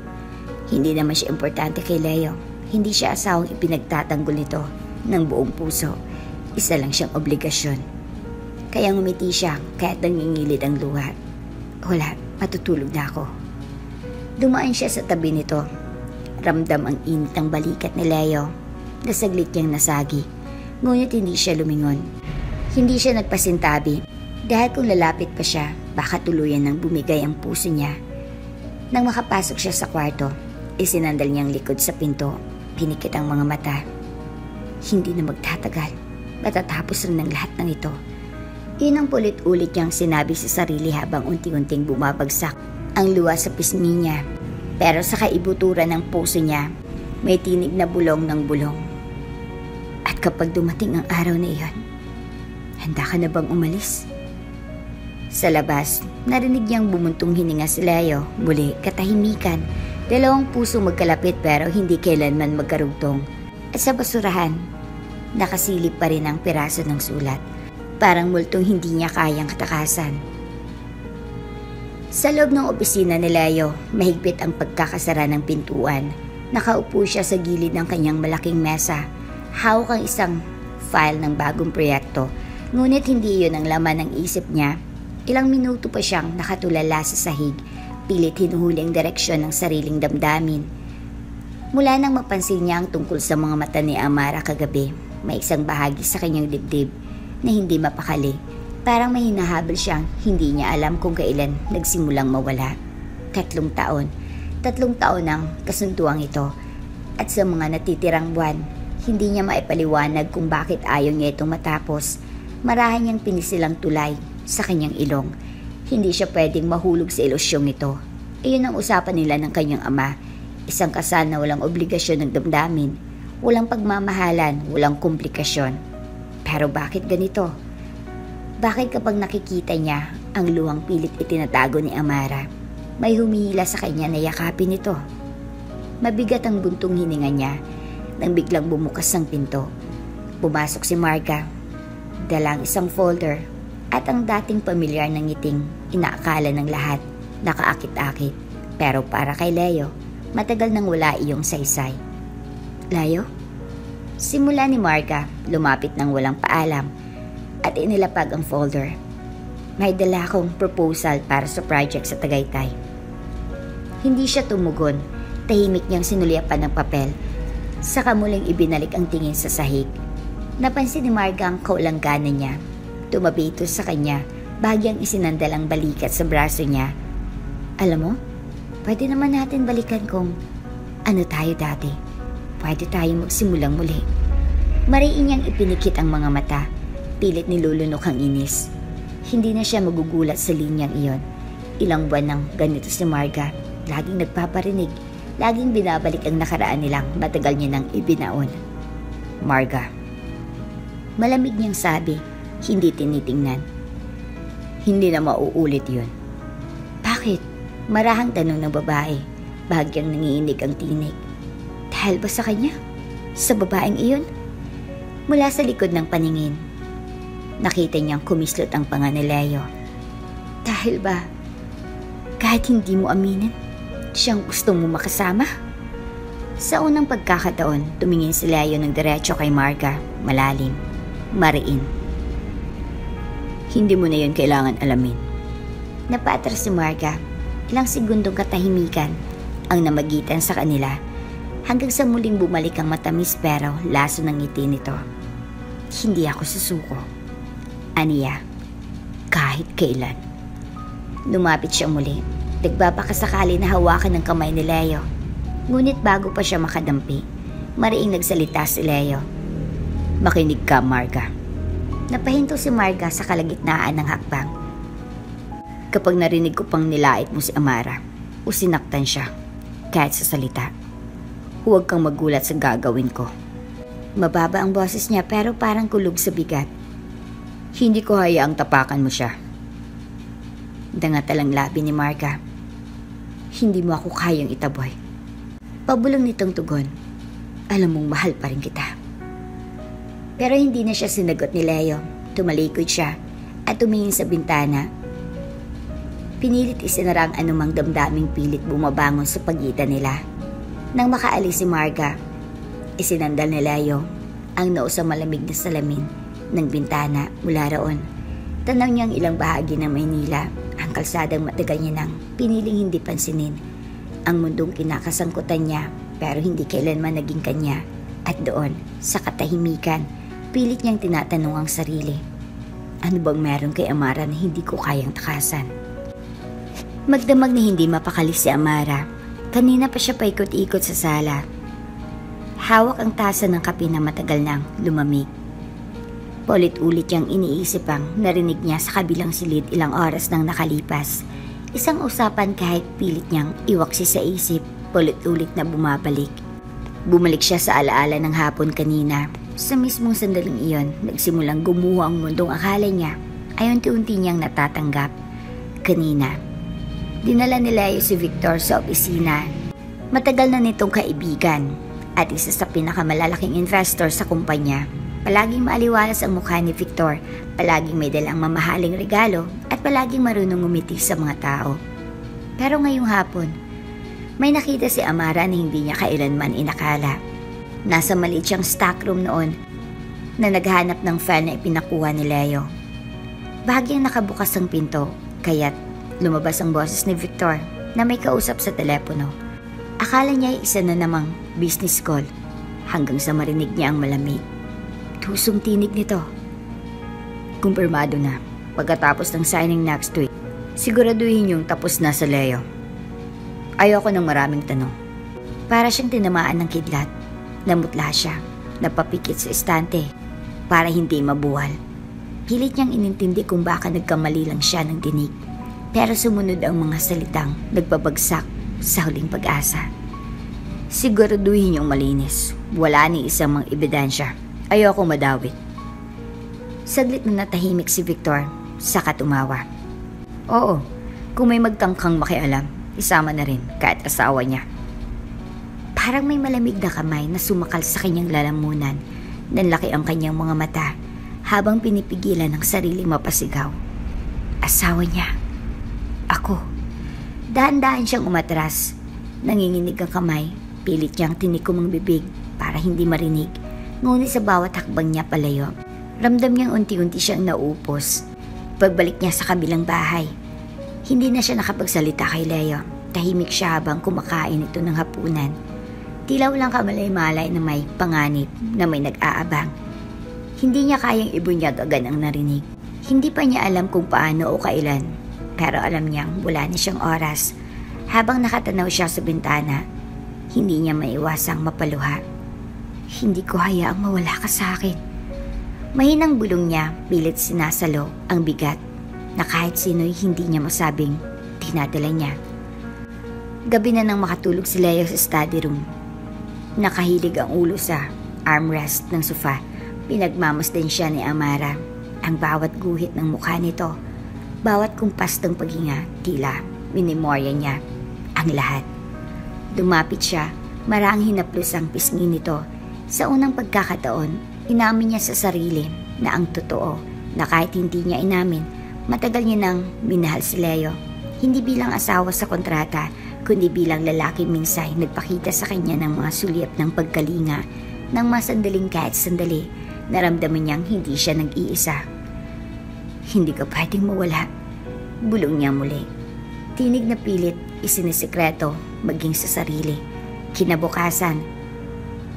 Hindi naman siya importante kay Leo. Hindi siya asawang ipinagtatanggol nito ng buong puso. Isa lang siyang obligasyon. Kaya ngumiti siya kahit nangingilid ang luha. Wala, matutulog na ako. Dumaan siya sa tabi nito. Ramdam ang init ng balikat ni Leo. Nasaglit niyang nasagi, ngunit hindi siya lumingon. Hindi siya nagpasintabi dahil kung lalapit pa siya, baka tuluyan nang bumigay ang puso niya. Nang makapasok siya sa kwarto, isinandal niyang likod sa pinto, pinikit ang mga mata. Hindi na magtatagal, matatapos rin ng lahat ng ito. Iyon ang ulit-ulit niyang sinabi sa sarili habang unti-unting bumabagsak ang luha sa pisngi niya. Pero sa kaibuturan ng puso niya, may tinig na bulong ng bulong. At kapag dumating ang araw na iyon, handa ka na bang umalis? Sa labas, narinig niyang bumuntong hininga si Leo. Muli, katahimikan. 2 puso magkalapit pero hindi kailanman magkarugtong. At sa basurahan, nakasilip pa rin ang piraso ng sulat. Parang multong hindi niya kayang katakasan. Sa loob ng opisina ni Leo, mahigpit ang pagkakasara ng pintuan. Nakaupo siya sa gilid ng kanyang malaking mesa. Hawak ang isang file ng bagong proyekto. Ngunit hindi iyon ang laman ng isip niya. Ilang minuto pa siyang nakatulala sa sahig, pilit hinuhuli ang direksyon ng sariling damdamin. Mula nang mapansin niya ang tungkol sa mga mata ni Amara kagabi, may isang bahagi sa kanyang dibdib na hindi mapakali. Parang may hinahabol siyang hindi niya alam kung kailan nagsimulang mawala. 3 taon. 3 taon ang kasunduang ito. At sa mga natitirang buwan, hindi niya maipaliwanag kung bakit ayaw niya itong matapos. Marahan niyang pinisilang tulay sa kanyang ilong. Hindi siya pwedeng mahulog sa ilusyong ito. Iyon ang usapan nila ng kanyang ama. Isang kasal na walang obligasyon ng damdamin. Walang pagmamahalan, walang komplikasyon. Pero bakit ganito? Bakit kapag nakikita niya ang luhang pilit itinatago ni Amara, may humihila sa kanya na yakapin ito? Mabigat ang buntong hininga niya nang biglang bumukas ang pinto. Pumasok si Marga, dalang isang folder at ang dating pamilyar na ngiting inaakala ng lahat nakaakit-akit. Pero para kay Leo, matagal nang wala iyong saysay. Leo? Simula ni Marga, lumapit ng walang paalam at inilapag ang folder. May dala akong proposal para sa project sa Tagaytay. Hindi siya tumugon. Tahimik niyang sinulyapan ng papel. Saka muling ibinalik ang tingin sa sahig. Napansin ni Marga ang kaulangganan niya. Tumabi ito sa kanya, Bagyang isinandal ang balikat sa braso niya. Alam mo, pwede naman natin balikan kung ano tayo dati. Pwede tayong magsimulang muli. Mariin niyang ipinikit ang mga mata. Pilit nilulunok ang inis. Hindi na siya magugulat sa linyang iyon. Ilang buwan nang ganito si Marga. Laging nagpaparinig. Laging binabalik ang nakaraan nilang matagal niya nang ibinaon. Marga. Malamig niyang sabi, hindi tinitingnan. Hindi na mauulit yun. Bakit? Marahang tanong ng babae. Bagyang nangiinig ang tinig. Dahil ba sa kanya? Sa babaeng iyon? Mula sa likod ng paningin, nakita niyang kumislot ang panga ni Leo. Dahil ba, kahit hindi mo aminin, siyang gusto mo makasama? Sa unang pagkakataon, tumingin si Leo ng diretso kay Marga, malalim, mariin. Hindi mo na yun kailangan alamin. Napaatras si Marga, ilang segundong katahimikan ang namagitan sa kanila hanggang sa muling bumalik ang matamis pero laso ng ngiti nito. Hindi ako susuko. Aniya, kahit kailan. Lumapit siya muli. Nagbabakasakali na hawakan ng kamay ni Leo. Ngunit bago pa siya makadampi, mariing nagsalita si Leo. Makinig ka, Marga. Napahinto si Marga sa kalagitnaan ng hakbang. Kapag narinig ko pang nilait mo si Amara o sinaktan siya, kahit sa salita, huwag kang magulat sa gagawin ko. Mababa ang boses niya pero parang kulog sa bigat. Hindi ko hayaang tapakan mo siya. Dangatalang labi ni Marga. Hindi mo ako kayang itaboy. Pabulong nitong tugon. Alam mong mahal pa rin kita. Pero hindi na siya sinagot ni Leo. Tumalikod siya at tumingin sa bintana. Pinilit isinara ang anumang damdaming pilit bumabangon sa pagitan nila. Nang makaalis si Marga, isinandal ni Leo ang noo sa malamig na salamin ng bintana mula roon. Tanaw niyang ilang bahagi ng Maynila, ang kalsadang matagal niya nang piniling hindi pansinin. Ang mundong kinakasangkutan niya pero hindi kailanman naging kanya. At doon, sa katahimikan, pilit niyang tinatanong ang sarili. Ano bang meron kay Amara na hindi ko kayang takasan? Magdamag na hindi mapakali si Amara. Kanina pa siya paikot-ikot sa sala. Hawak ang tasa ng kape na matagal nang lumamig. Paulit-ulit niyang iniisip ang narinig niya sa kabilang silid ilang oras nang nakalipas. Isang usapan kahit pilit niyang iwaksi sa isip, paulit-ulit na bumabalik. Bumalik siya sa alaala ng hapon kanina. Sa mismong sandaling iyon, nagsimulang gumuho ang mundong akala niya ay unti-unti niyang natatanggap. Kanina, dinala ni Leo si Victor sa opisina. Matagal na nitong kaibigan at isa sa pinakamalalaking investor sa kumpanya. Palaging maaliwalas ang mukha ni Victor, palaging may dalang mamahaling regalo at palaging marunong umiti sa mga tao. Pero ngayong hapon, may nakita si Amara na hindi niya kailanman inakala. Nasa maliit siyang stockroom noon na naghanap ng file na ipinakuha ni Leo. Bahagyang nakabukas ang pinto, kaya't lumabas ang boses ni Victor na may kausap sa telepono. Akala niya ay isa na namang business call hanggang sa marinig niya ang malamig. Tusong tinig nito. Kumpirmado na. Pagkatapos ng signing next week, siguraduhin yung tapos na sa Leo. Ayoko ng maraming tanong. Para siyang tinamaan ng kidlat. Namutla siya. Napapikit sa estante para hindi mabuwal. Pilit niyang inintindi kung baka nagkamali lang siya ng dinig. Pero sumunod ang mga salitang nagbabagsak sa huling pag-asa. Siguraduhin yung malinis. Wala ni isang mga ebidensya. Ayoko madawit. Saglit na natahimik si Victor, saka tumawa. Oo, kung may magtangkang makialam, isama na rin kahit asawa niya. Parang may malamig na kamay na sumakal sa kanyang lalamunan. Nanlaki ang kanyang mga mata habang pinipigilan ang sariling mapasigaw. Asawa niya. Ako. Dahan-dahan siyang umatras. Nanginginig ang kamay. Pilit niyang tinikom ang bibig para hindi marinig. Ngunit sa bawat hakbang niya palayo, ramdam niyang unti-unti siyang naupos. Pagbalik niya sa kabilang bahay, hindi na siya nakapagsalita kay Leo. Tahimik siya habang kumakain ito ng hapunan. Tila walang kamalay-malay na may panganib na may nag-aabang. Hindi niya kayang ibunyag agad ang narinig. Hindi pa niya alam kung paano o kailan, pero alam niyang wala na siyang oras. Habang nakatanaw siya sa bintana, hindi niya maiwasang mapaluha. Hindi ko hayaang mawala ka sa akin. Mahinang bulong niya, pilit sinasalo ang bigat na kahit sino'y hindi niya masabing dinadala niya. Gabi na nang makatulog si Leo sa study room. Nakahilig ang ulo sa armrest ng sofa. Pinagmamasdan siya ni Amara ang bawat guhit ng mukha nito, bawat kumpas ng paghinga, tila minimorya niya ang lahat. Dumapit siya, marang hinaplos ang pisngi nito. Sa unang pagkakataon, inamin niya sa sarili na ang totoo na kahit hindi niya inamin, matagal niya nang minahal si Leo. Hindi bilang asawa sa kontrata, kundi bilang lalaki minsay nagpakita sa kanya ng mga sulyap ng pagkalinga, ng mga sandaling kahit sandali, naramdaman niyang hindi siya nag-iisa. Hindi ka pwedeng mawala, bulong niya muli. Tinig na pilit, isinisikreto, maging sa sarili. Kinabukasan,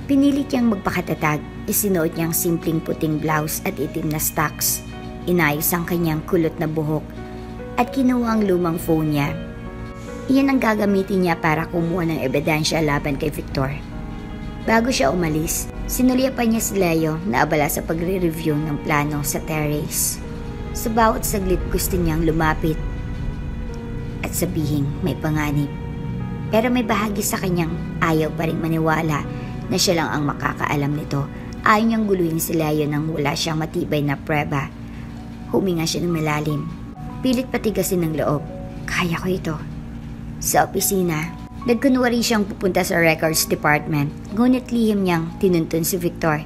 pinilit niyang magpakatatag, isinuot niyang simpleng puting blouse at itim na stocks. Inayos ang kanyang kulot na buhok at kinuha ang lumang phone niya. Iyan ang gagamitin niya para kumuha ng ebidensya laban kay Victor. Bago siya umalis, sinulyapan niya si Leo na abala sa pagre-review ng plano sa terrace. Sa bawat saglit gusto niyang lumapit at sabihin may panganib. Pero may bahagi sa kanyang ayaw pa rin maniwala na siya lang ang makakaalam nito. Ayaw niyang guluhin si Leo nang wala siyang matibay na prueba. Huminga siya ng malalim. Pilit patigasin ng loob. Kaya ko ito. Sa opisina, nagkunwari siyang pupunta sa records department. Ngunit lihim niyang tinuntun si Victor.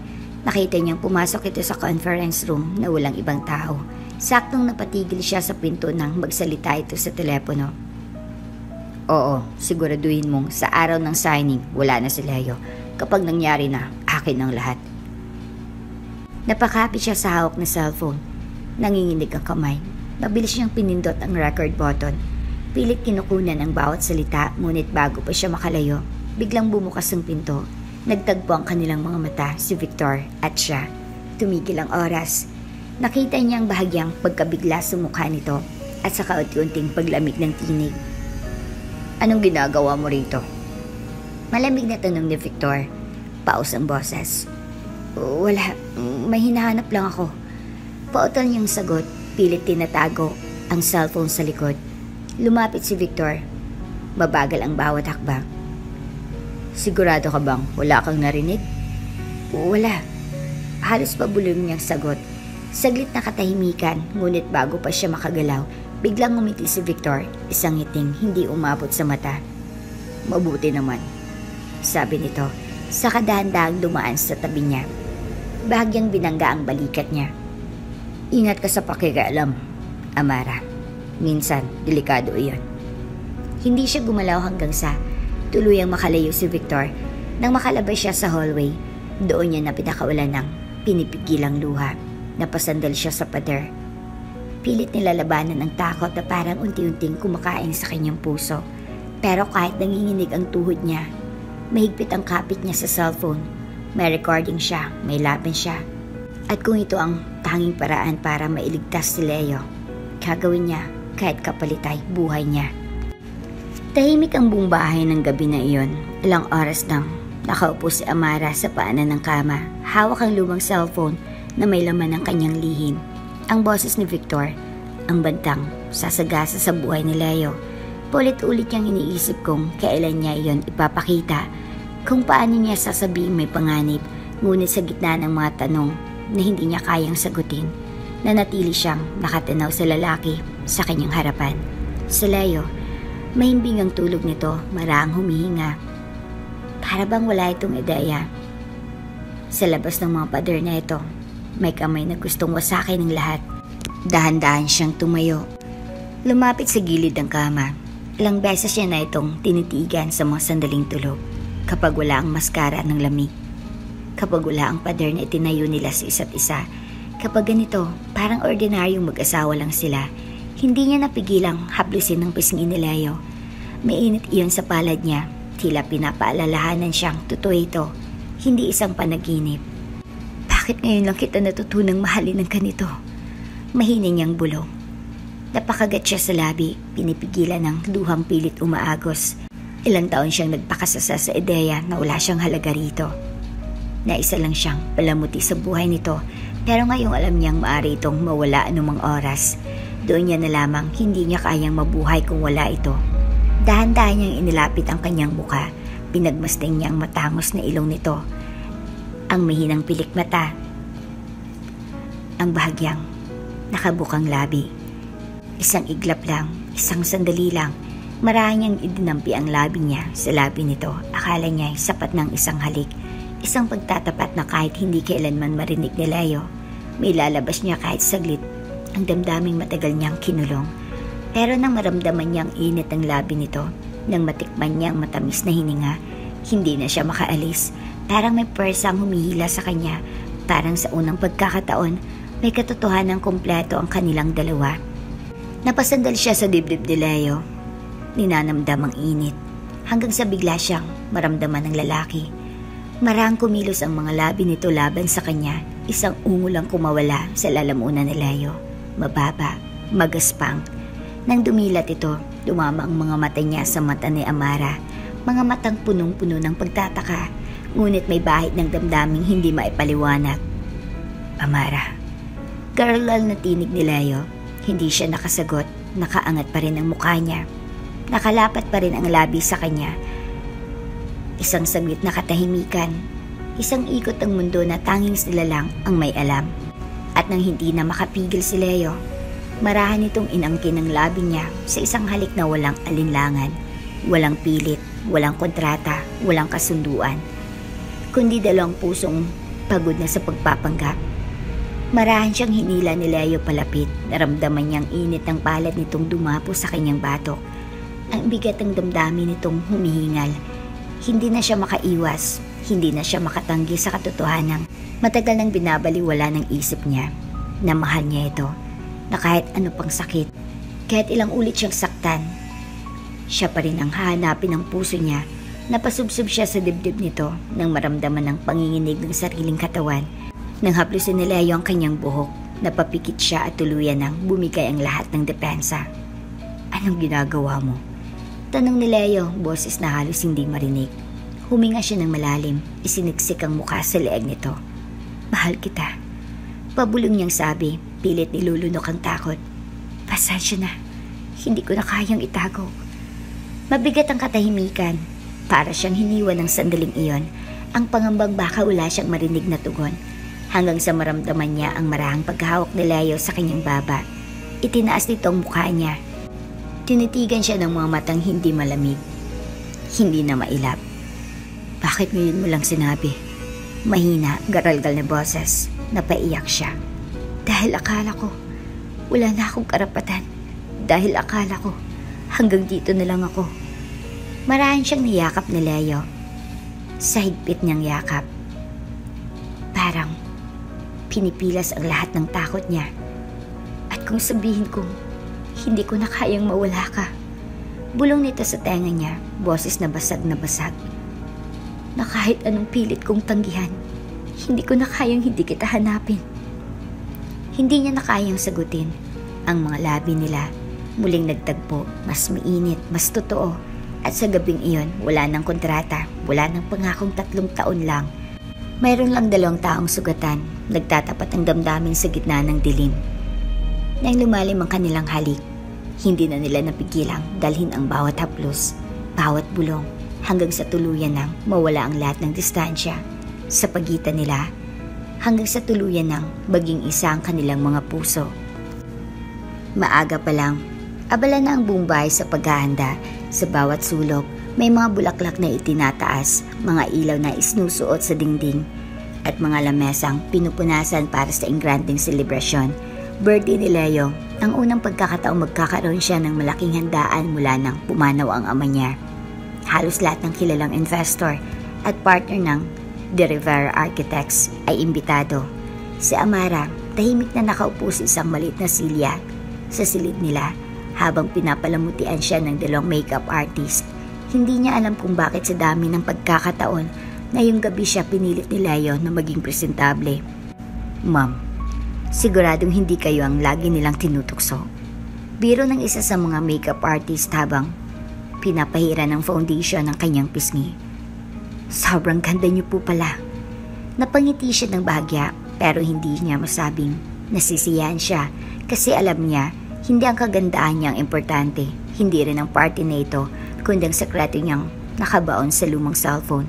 Nakita niyang pumasok ito sa conference room na walang ibang tao. Saktong napatigil siya sa pinto nang magsalita ito sa telepono. Oo, siguraduhin mong sa araw ng signing wala na si Leo. Kapag nangyari na, akin ang lahat. Napakapit siya sa hawak na cellphone. Nanginginig ang kamay. Mabilis niyang pinindot ang record button. Pilit kinukunan ang bawat salita, ngunit bago pa siya makalayo, biglang bumukas ang pinto. Nagtagpo ang kanilang mga mata, si Victor at siya. Tumigil ang oras. Nakita niya ang bahagyang pagkabigla sa mukha nito at sa kaunti-unting paglamig ng tinig. Anong ginagawa mo rito? Malamig na tanong ni Victor. Paus ang boses. Wala, may hinahanap lang ako. Pautol niyang sagot, pilit tinatago ang cellphone sa likod. Lumapit si Victor. Mabagal ang bawat hakbang. Sigurado ka bang wala kang narinig? Wala. Halos pabulong niyang sagot. Saglit na katahimikan, ngunit bago pa siya makagalaw, biglang ngumiti si Victor, isang ngiting hindi umabot sa mata. Mabuti naman, sabi nito, sa kadahan-dahang dumaan sa tabi niya. Bahagyang binangga ang balikat niya. Ingat ka sa pakikialam, Amara. Minsan, delikado iyon. Hindi siya gumalaw hanggang sa tuluyang makalayo si Victor. Nang makalabas siya sa hallway, doon niya na pinakawalan ng pinipigilang luha. Napasandal siya sa pader. Pilit nilalabanan ang takot na parang unti-unting kumakain sa kanyang puso. Pero kahit nanginginig ang tuhod niya, mahigpit ang kapit niya sa cellphone. May recording siya, may laban siya. At kung ito ang tanging paraan para mailigtas si Leo, gagawin niya kahit kapalit ay buhay niya. Tahimik ang buong bahay ng gabi na iyon. Ilang oras nang nakaupo si Amara sa paanan ng kama. Hawak ang lumang cellphone na may laman ng kanyang lihim. Ang boses ni Victor, ang bantang sasagasa sa buhay ni Leo. Paulit-ulit niyang iniisip kung kailan niya iyon ipapakita, kung paano niya sasabihin may panganib, ngunit sa gitna ng mga tanong na hindi niya kayang sagutin, nanatili siyang nakatanaw sa lalaki sa kanyang harapan. Sa Leo, mahimbing ang tulog nito, maraang humihinga. Para bang wala itong ideya. Sa labas ng mga pader na ito, may kamay na gustong wasakin ng lahat. Dahan-dahan siyang tumayo. Lumapit sa gilid ng kama. Ilang beses siya na itong tinitigan sa mga sandaling tulog. Kapag wala ang maskara ng lamig. Kapag wala ang pader na itinayo nila sa isa't isa. Kapag ganito, parang ordinaryong mag-asawa lang sila. Hindi niya napigilang haplisin ng pisngi ni Leo. May init iyon sa palad niya. Tila pinapaalalahanan siyang totoo ito. Hindi isang panaginip. Bakit ngayon lang kita natutunang mahalin ng ganito? mahining niyang bulong. Napakagat siya sa labi, pinipigilan ng luhang pilit umaagos. Ilang taon siyang nagpakasasa sa ideya na wala siyang halaga rito. Naisa lang siyang palamuti sa buhay nito, pero ngayong alam niyang maaari itong mawala anumang oras. Doon niya na lamang hindi niya kayang mabuhay kung wala ito. Dahan-dahan niyang inilapit ang kanyang muka, pinagmasdan niya ang matangos na ilong nito. Ang mahinang pilik mata, ang bahagyang nakabukang labi. Isang iglap lang, isang sandali lang, marahang niyang idinampi ang labi niya sa labi nito. Akala niya ay sapat ng isang halik, isang pagtatapat na kahit hindi kailanman marinig ni Leo, may lalabas niya kahit saglit ang damdaming matagal niyang kinulong. Pero nang maramdaman niyang init ang labi nito, nang matikman niya ang matamis na hininga, hindi na siya makaalis. Parang may persang humihila sa kanya. Parang sa unang pagkakataon, may katotohanan kompleto ang kanilang dalawa. Napasandal siya sa dibdib ni Leo. Ninanamdam ang init, hanggang sa bigla siyang maramdaman ng lalaki. Marang kumilos ang mga labi nito laban sa kanya. Isang ungulang kumawala sa lalamunan ni Leo. Mababa, magaspang. Nang dumilat ito, dumama ang mga mata niya sa mata ni Amara. Mga matang punong-puno ng pagtataka, ngunit may bahid ng damdaming hindi maipaliwanag. Amara. Garlal na tinig ni Leo. Hindi siya nakasagot, nakaangat pa rin ang mukha niya. Nakalapat pa rin ang labi sa kanya. Isang saglit na katahimikan. Isang ikot ang mundo na tanging sila lang ang may alam. At nang hindi na makapigil si Leo, marahan itong inangkin ang labi niya sa isang halik na walang alinlangan, walang pilit, walang kontrata, walang kasunduan, kundi dalawang pusong pagod na sa pagpapanggap. Marahan siyang hinila ni Leo palapit. Naramdaman niyang init ng palad nitong dumapo sa kanyang batok. Ang bigat ng damdamin nitong humihingal. Hindi na siya makaiwas, hindi na siya makatanggi sa katotohanan. Matagal nang binabaliwala ng isip niya na mahal niya ito, na kahit ano pang sakit, kahit ilang ulit siyang saktan, siya pa rin ang hahanapin ng puso niya. Napasubsob siya sa dibdib nito nang maramdaman ng panginginig ng sariling katawan. Nang haplusin ni Leo ang kanyang buhok, napapikit siya at tuluyan nang bumigay ang lahat ng depensa. Anong ginagawa mo? Tanong ni Leo, boses na halos hindi marinig. Huminga siya ng malalim, isiniksik ang mukha sa leeg nito. Mahal kita. Pabulong niyang sabi, pilit nilulunok ang takot. Pasensya na, hindi ko na kayang itago. Mabigat ang katahimikan. Para siyang hiniwan ng sandaling iyon, ang pangambang baka wala siyang marinig na tugon. Hanggang sa maramdaman niya ang marahang paghawak ni Leo sa kanyang baba. Itinaas nito ang mukha niya. Tinitigan siya ng mga matang hindi malamig, hindi na mailap. Bakit ngayon mo lang sinabi? Mahina, garalgal na boses. Napaiyak siya. Dahil akala ko, wala na akong karapatan. Dahil akala ko, hanggang dito na lang ako. Marahan siyang niyakap ni Leo. Sa higpit niyang yakap, parang pinipilas ang lahat ng takot niya. At kung sabihin kong hindi ko na kayang mawala ka, bulong nito sa tenga niya, boses na basag na kahit anong pilit kong tanggihan, hindi ko na kayang hindi kita hanapin. Hindi niya na kayang sagutin. Ang mga labi nila muling nagtagpo, mas mainit, mas totoo. At sa gabing iyon, wala nang kontrata, wala nang pangakong 3 taon lang. Mayroon lang 2 taong sugatan, nagtatapat ang damdamin sa gitna ng dilim. Nang lumalim ang kanilang halik, hindi na nila napigilang dalhin ang bawat haplos, bawat bulong, hanggang sa tuluyan nang mawala ang lahat ng distansya sa pagitan nila, hanggang sa tuluyan nang maging isa ang kanilang mga puso. Maaga pa lang, abala na ang buong bahay sa paghahanda. Sa bawat sulok, may mga bulaklak na itinataas, mga ilaw na isnusuot sa dingding, at mga lamesang pinupunasan para sa engranding selebrasyon. Birthday ni Leo, ang unang pagkakataong magkakaroon siya ng malaking handaan mula nang pumanaw ang ama niya. Halos lahat ng kilalang investor at partner ng De Rivera Architects ay imbitado. Si Amara, tahimik na nakaupo sa isang maliit na silya sa silid nila habang pinapalamutian siya ng 2 makeup artist. Hindi niya alam kung bakit sa dami ng pagkakataon ngayong gabi siya pinilit ni Leo na maging presentable. Ma'am, Siguradong hindi kayo ang lagi nilang tinutukso. Biro ng isa sa mga makeup artist habang pinapahira ng foundation ng kanyang pisngi. Sobrang ganda niyo po pala. Napangiti siya ng bahagya pero hindi niya masabing nasisiyahan siya kasi alam niya hindi ang kagandaan niya ang importante, hindi rin ang party na ito kundi ang sekreto niyang nakabaon sa lumang cellphone.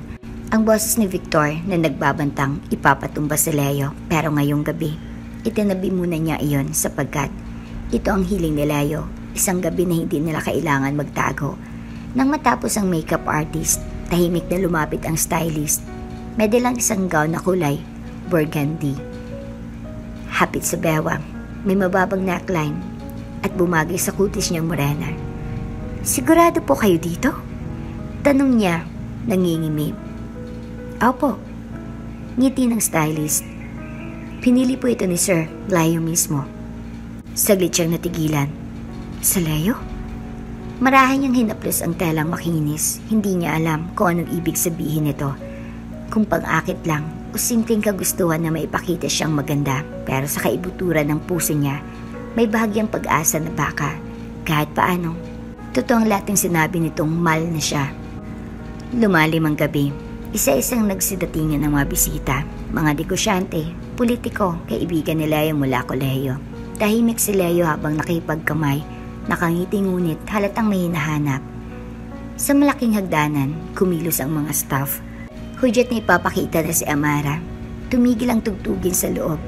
Ang boses ni Victor na nagbabantang ipapatumba si Leo pero ngayong gabi, itinabi muna niya iyon sapagkat ito ang hiling ni Leo, isang gabi na hindi nila kailangan magtago. Nang matapos ang makeup artist, tahimik na lumapit ang stylist. May dalang isang gown na kulay, burgundy. Hapit sa bewang, may mababang neckline at bumagay sa kutis niyang morena. Sigurado po kayo dito? Tanong niya, nangingimik. Opo, ngiti ng stylist. Pinili po ito ni Sir Leo mismo. Saglit siyang natigilan. Sa Leo? Marahan niyang hinaplos ang telang makinis. Hindi niya alam kung anong ibig sabihin nito. Kung pang-akit lang o simpleng kagustuhan na maipakita siyang maganda. Pero sa kaibuturan ng puso niya, may bahagyang pag-asa na baka kahit paano. Totoo ang lahat ng sinabi nitong mahal na siya. Lumalim ang gabi. Isa-isang nagsidatingan ng mga bisita, mga negosyante, politiko, kaibigan ni Leo mula kolehiyo. Tahimik si Leo habang nakipagkamay, nakangiti ngunit halatang may hinahanap. Sa malaking hagdanan, kumilos ang mga staff. Hudyat na ipapakita na si Amara. Tumigil ang tugtugin sa loob.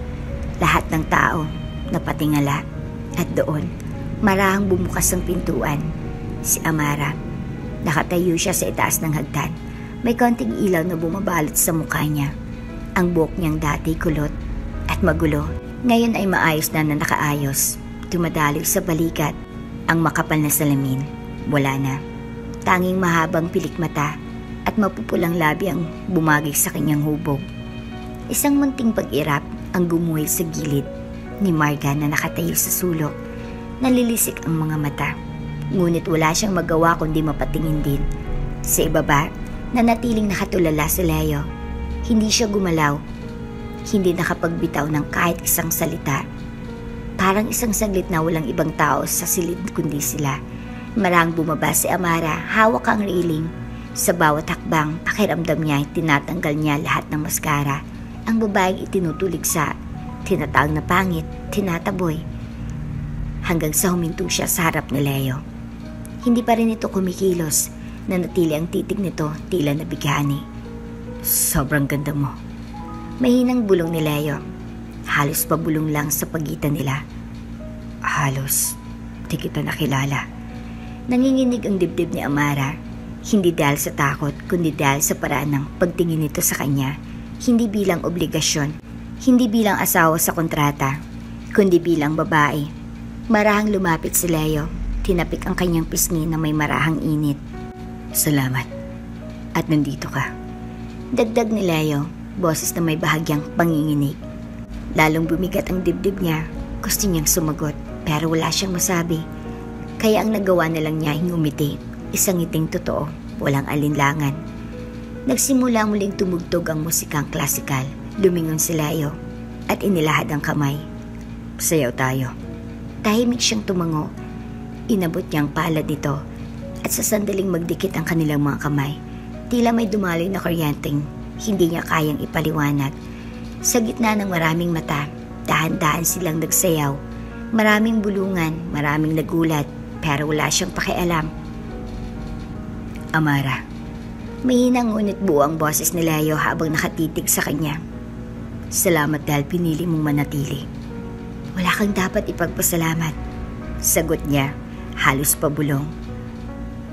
Lahat ng tao napatingala. At doon, marahang bumukas ang pintuan. Si Amara. Nakatayo siya sa itaas ng hagdan. May konting ilaw na bumabalot sa mukha niya. Ang buhok niyang dati kulot at magulo. Ngayon ay maayos na nakaayos. Tumadaloy sa balikat. Ang makapal na salamin. Wala na. Tanging mahabang pilik mata at mapupulang labi ang bumagay sa kanyang hubog. Isang munting pag-irap ang gumuhit sa gilid ni Marga na nakatayo sa sulok. Nalilisik ang mga mata. Ngunit wala siyang magawa kundi mapatingin din. Sa ibaba, nanatiling nakatulala si Leo. Hindi siya gumalaw. Hindi nakapagbitaw ng kahit isang salita. Parang isang saglit na walang ibang tao sa silid kundi sila. Marang bumaba si Amara, hawak ang railing. Sa bawat hakbang, pakiramdam niya ay tinatanggal niya lahat ng maskara. Ang babaeng itinutuligsa, tinatawag na pangit, tinataboy. Hanggang sa huminto siya sa harap ni Leo. Hindi pa rin ito kumikilos. Nanatili ang titig nito, tila nabighani. Sobrang ganda mo. Mahinang bulong ni Leo. Halos pabulong lang sa pagitan nila. Halos, di kita nakilala. Nanginginig ang dibdib ni Amara. Hindi dahil sa takot, kundi dahil sa paraan ng pagtingin nito sa kanya. Hindi bilang obligasyon, hindi bilang asawa sa kontrata, kundi bilang babae. Marahang lumapit si Leo. Tinapik ang kanyang pisngi na may marahang init. Salamat. At nandito ka. Dagdag ni Leo, boses na may bahagyang panginginig. Lalong bumigat ang dibdib niya. Gusto niyang sumagot, pero wala siyang masabi. Kaya ang nagawa na lang niya ay ngumiti. Isang ngiting totoo, walang alinlangan. Nagsimula muling tumugtog ang musikang klasikal. Lumingon si Leo at inilahad ang kamay. Sayaw tayo. Tahimik siyang tumango. Inabot niyang palad nito at sa sandaling magdikit ang kanilang mga kamay, tila may dumaloy na kuryenteng hindi niya kayang ipaliwanag. Sa gitna ng maraming mata, dahan-dahan silang nagsayaw. Maraming bulungan, maraming nagulat, pero wala siyang pakialam. Amara. Mahinang ngunit buo ang boses ni Leo habang nakatitig sa kanya. Salamat dahil pinili mong manatili. Wala kang dapat ipagpasalamat. Sagot niya. Halos pabulong.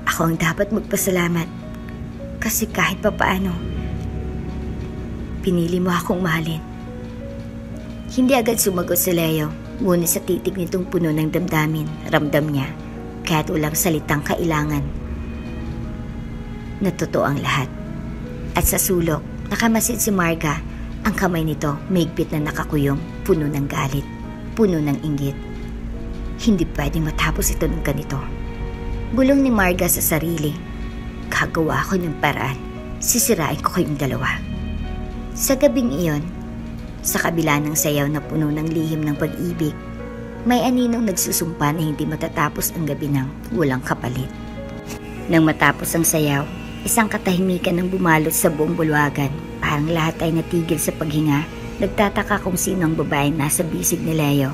Ako ang dapat magpasalamat. Kasi kahit papaano, pinili mo akong mahalin. Hindi agad sumagot si Leo. Ngunit sa titig nitong puno ng damdamin, ramdam niya, kahit walang salitang kailangan, na totoo ang lahat. At sa sulok, nakamasid si Marga. Ang kamay nito, mahigpit na nakakuyong, puno ng galit, puno ng inggit. Hindi pwedeng matapos ito ng ganito. Bulong ni Marga sa sarili. Gagawa ako ng paraan. Sisirain ko kayong dalawa. Sa gabing iyon, Sa kabila ng sayaw na puno ng lihim ng pag-ibig, may aninong nagsusumpa na hindi matatapos ang gabi ng walang kapalit. Nang matapos ang sayaw, isang katahimikan ang bumalot sa buong bulwagan. Parang lahat ay natigil sa paghinga, nagtataka kung sino ang babaeng nasa bisig ni Leo.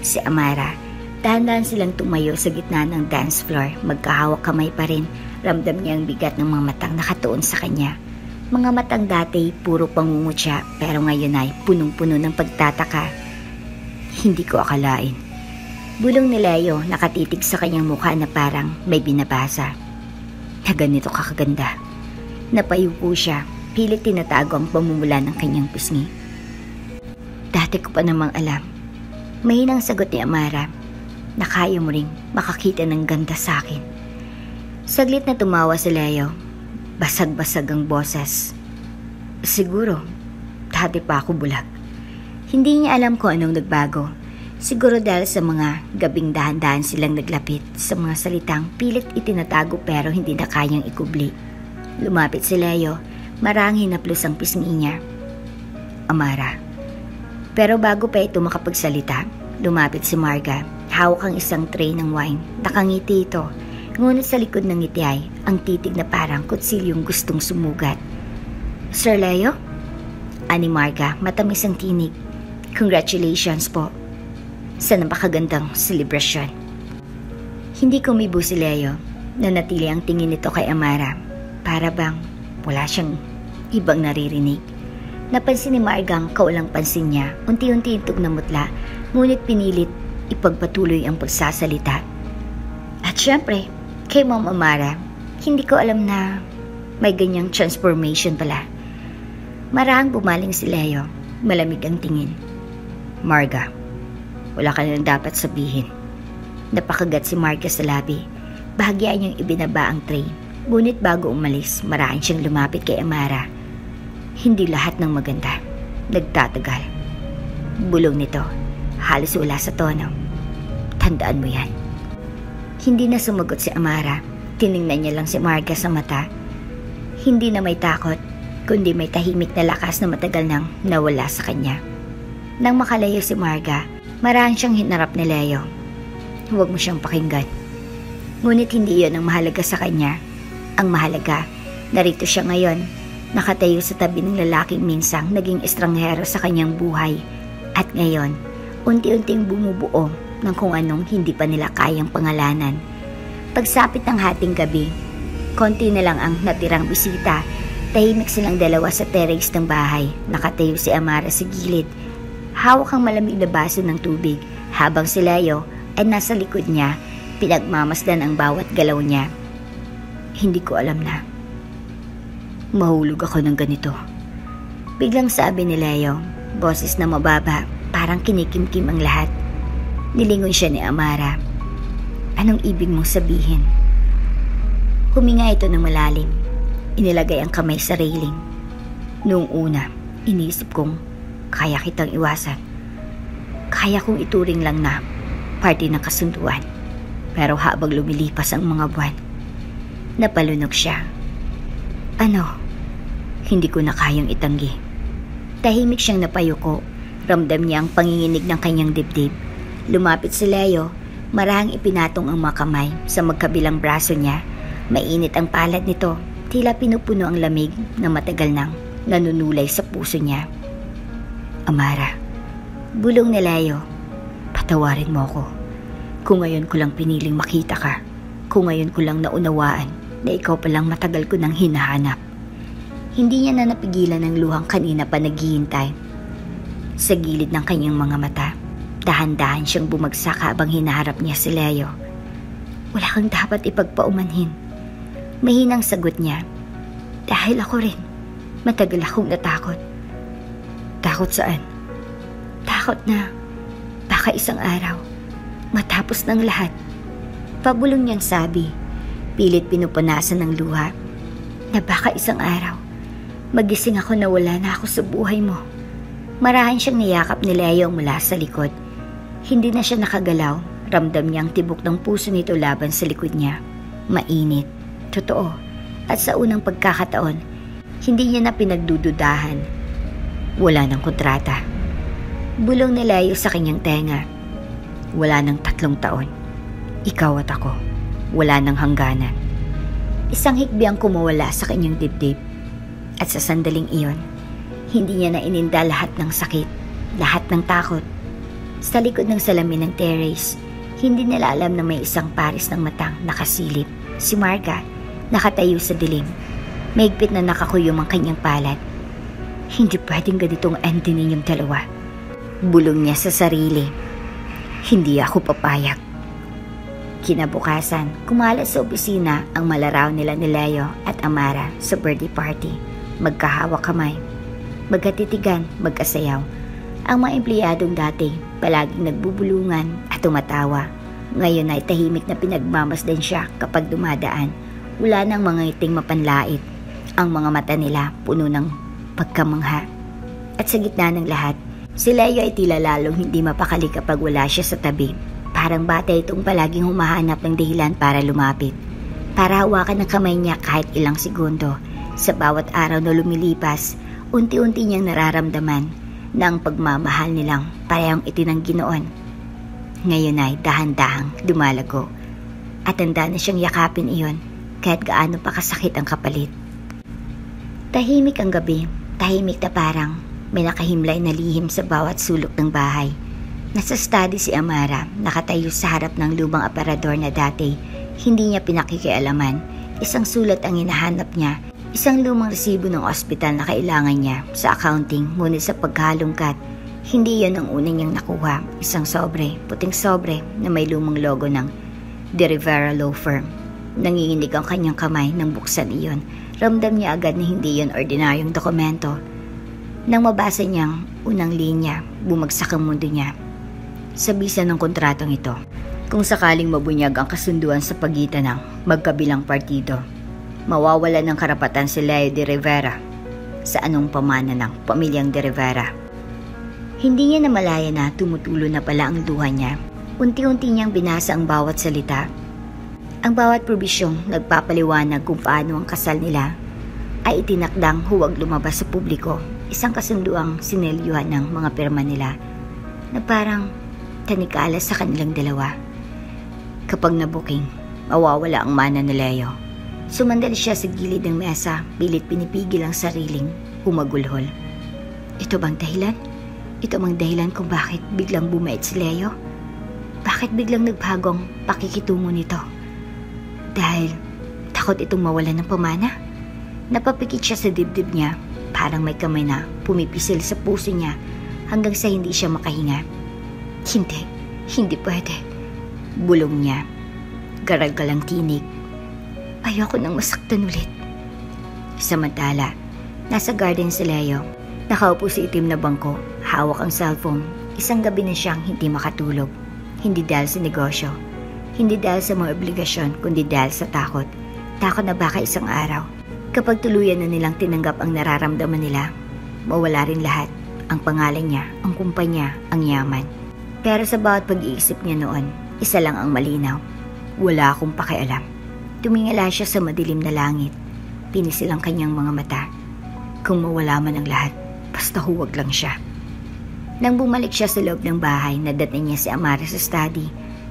Si Amara. Dahan-dahan silang tumayo sa gitna ng dance floor, magkahawak kamay pa rin. Ramdam niya ang bigat ng mga matang nakatuon sa kanya. Mga matang dati puro pangungutya, pero ngayon ay punong-puno ng pagtataka. Hindi ko akalain. Bulong ni Leo, nakatitig sa kanyang mukha na parang may binabasa. Na ganito kakaganda. Napayuko siya, pilit tinatago ang pamumula ng kanyang pisngi. Dati ko pa namang alam. Mahinang sagot ni Amara, na kaya mo ring makakita ng ganda sa akin. Saglit na tumawa si Leo. Basag-basag ang boses. Siguro, dati pa ako bulag. Hindi niya alam kung anong nagbago. Siguro dahil sa mga gabing dahan-dahan silang naglapit sa mga salitang pilit itinatago pero hindi na kayang ikubli. Lumapit si Leo, marang hinaplos ang pisngi niya. Amara. Pero bago pa ito makapagsalita, lumapit si Marga. Hawak ang isang tray ng wine. Nakangiti ito. Ngunit sa likod ng ngiti ay ang titig na parang kutsilyong gustong sumugat. Sir Leo? Ani Marga, matamis ang tinig. Congratulations po sa napakagandang selebrasyon. Hindi kumibo si Leo. Nanatili ang tingin nito kay Amara. Para bang wala siyang ibang naririnig. Napansin ni Marga ang kaulang pansin niya. Unti-unti itong namutla, ngunit pinilit ipagpatuloy ang pagsasalita. At syempre, kay Ma'am Amara, hindi ko alam na may ganyang transformation pala. Marahang bumaling si Leo, malamig ang tingin. Marga, wala ka na dapat sabihin. Napakagat si Marga sa labi. Bahagyaan niyang ibinaba ang tray. Ngunit bago umalis, marahang siyang lumapit kay Amara. Hindi lahat ng maganda nagtatagal. Bulong nito. Halos wala sa tono. Tandaan mo yan. Hindi na sumagot si Amara. Tiningnan niya lang si Marga sa mata. Hindi na may takot, kundi may tahimik na lakas na matagal nang nawala sa kanya. Nang makalayo si Marga, marahang siyang hinarap ni Leo. Huwag mo siyang pakinggan. Ngunit hindi yon ang mahalaga sa kanya. Ang mahalaga, narito siya ngayon, nakatayo sa tabi ng lalaking minsang naging estranghero sa kanyang buhay. At ngayon, unti-unting bumubuo ng kung anong hindi pa nila kayang pangalanan. Pagsapit ng hating gabi, konti na lang ang natirang bisita. Tahimik silang dalawa sa terrace ng bahay. Nakatayo si Amara sa gilid. Hawak ang malamig na baso ng tubig, habang si Leo ay nasa likod niya, pinagmamasdan ang bawat galaw niya. Hindi ko alam na mahulog ako ng ganito. Biglang sabi ni Leo, boses na mababa, parang kinikimkim ang lahat. Nilingon siya ni Amara. Anong ibig mong sabihin? Huminga ito ng malalim. Inilagay ang kamay sa railing. Noong una, iniisip kong kaya kitang iwasan. Kaya kong ituring lang na parte ng kasunduan. Pero habang lumilipas ang mga buwan, napalunok siya. Ano? Hindi ko na kayang itanggi. Tahimik siyang napayuko. Ramdam niya ang panginginig ng kanyang dibdib. Lumapit si Leo. Marahang ipinatong ang mga kamay sa magkabilang braso niya. Mainit ang palad nito. Tila pinupuno ang lamig na matagal nang nanunulay sa puso niya. Amara, bulong ni Leo, patawarin mo ako. Kung ngayon ko lang piniling makita ka. Kung ngayon ko lang naunawaan na ikaw palang matagal ko nang hinahanap. Hindi niya na napigilan ng luhang kanina pa naghihintay. Sa gilid ng kanyang mga mata, dahan-dahan siyang bumagsak habang hinaharap niya si Leo. Wala kang dapat ipagpaumanhin. Mahinang sagot niya. Dahil ako rin, matagal akong natakot. Takot saan? Takot na baka isang araw, matapos ng lahat. Pabulong niyang sabi, pilit pinupunasan ng luha, na baka isang araw, magising ako na wala na ako sa buhay mo. Marahan siyang niyakap ni Leo mula sa likod. Hindi na siya nakagalaw. Ramdam niya ang tibok ng puso nito laban sa likod niya. Mainit. Totoo. At sa unang pagkakataon, hindi niya na pinagdududahan. Wala ng kontrata. Bulong ni Leo sa kanyang tenga. Wala ng 3 taon. Ikaw at ako. Wala ng hangganan. Isang hikbi ang kumawala sa kanyang dibdib. At sa sandaling iyon, hindi niya na ininda lahat ng sakit, lahat ng takot. Sa likod ng salamin ng terrace, hindi nila alam na may isang pares ng matang nakasilip. Si Marga, nakatayo sa dilim. Mahigpit na nakakuyom ang kanyang palad. Hindi pwedeng ganitong ending ninyong dalawa. Bulong niya sa sarili. Hindi ako papayag. Kinabukasan, kumalat sa opisina ang malaraw nila ni Leo at Amara sa birthday party. Magkahawak kamay, magkatitigan, magkasayaw. Ang mga empleyadong dati palaging nagbubulungan at tumatawa. Ngayon ay tahimik na pinagmamasdan siya kapag dumadaan. Wala nang mga ngiting mapanlait. Ang mga mata nila puno ng pagkamangha. At sa gitna ng lahat, si Leo ay tila lalong hindi mapakali kapag wala siya sa tabi. Parang bata itong palaging humahanap ng dahilan para lumapit. Para hawakan ng kamay niya kahit ilang segundo. Sa bawat araw na lumilipas, unti-unti niyang nararamdaman na ang pagmamahal nilang parehong itinanggi noon. Ngayon ay dahan-dahang lumalago. At handa na siyang yakapin iyon kahit gaano pa kasakit ang kapalit. Tahimik ang gabi. Tahimik na parang may nakahimlay na lihim sa bawat sulok ng bahay. Nasa study si Amara, nakatayo sa harap ng lumang aparador na dati hindi niya pinakikialaman. Isang sulat ang hinahanap niya, isang lumang resibo ng ospital na kailangan niya sa accounting, ngunit sa pagkalungkat, hindi yan ang una niyang nakuha. Isang sobre, puting sobre na may lumang logo ng De Rivera Law Firm. Nanginginig ang kanyang kamay nang buksan iyon. Ramdam niya agad na hindi yan ordinaryong dokumento. Nang mabasa niyang unang linya, bumagsak ang mundo niya. Sa bisa ng kontratong ito, kung sakaling mabunyag ang kasunduan sa pagitan ng magkabilang partido, mawawala ng karapatan si Leo de Rivera sa anong pamana ng pamilyang de Rivera. Hindi niya namalaya na tumutulo na pala ang luha niya. Unti-unti niyang binasa ang bawat salita. Ang bawat probisyong nagpapaliwanag kung paano ang kasal nila ay itinakdang huwag lumabas sa publiko. Isang kasunduang sinelyuhan ng mga pirma nila na parang tanikala sa kanilang dalawa. Kapag nabuking, mawawala ang mana ni Leo. Sumandal siya sa gilid ng mesa, pilit pinipigil ang sariling humagulhol. Ito bang dahilan? Ito bang dahilan kung bakit biglang bumait si Leo? Bakit biglang nagbagong pakikitungo nito? Dahil takot itong mawalan ng pamana? Napapikit siya sa dibdib niya, parang may kamay na pumipisil sa puso niya hanggang sa hindi siya makahinga. Hindi pwede. Bulong niya. Garagal ang tinig. Ayoko nang masaktan ulit. Samantala, nasa garden si Leo. Nakaupo sa itim na bangko, hawak ang cellphone. Isang gabi na siyang hindi makatulog. Hindi dahil sa negosyo. Hindi dahil sa mga obligasyon, kundi dahil sa takot. Takot na baka isang araw, kapag tuluyan na nilang tinanggap ang nararamdaman nila, mawala rin lahat. Ang pangalan niya, ang kumpanya, ang yaman. Pero sa bawat pag-iisip niya noon, isa lang ang malinaw. Wala akong pakialam. Tumingala siya sa madilim na langit. Pinisil ang kanyang mga mata. Kung mawala man ang lahat, basta huwag lang siya. Nang bumalik siya sa loob ng bahay, nadatnan niya si Amara sa study.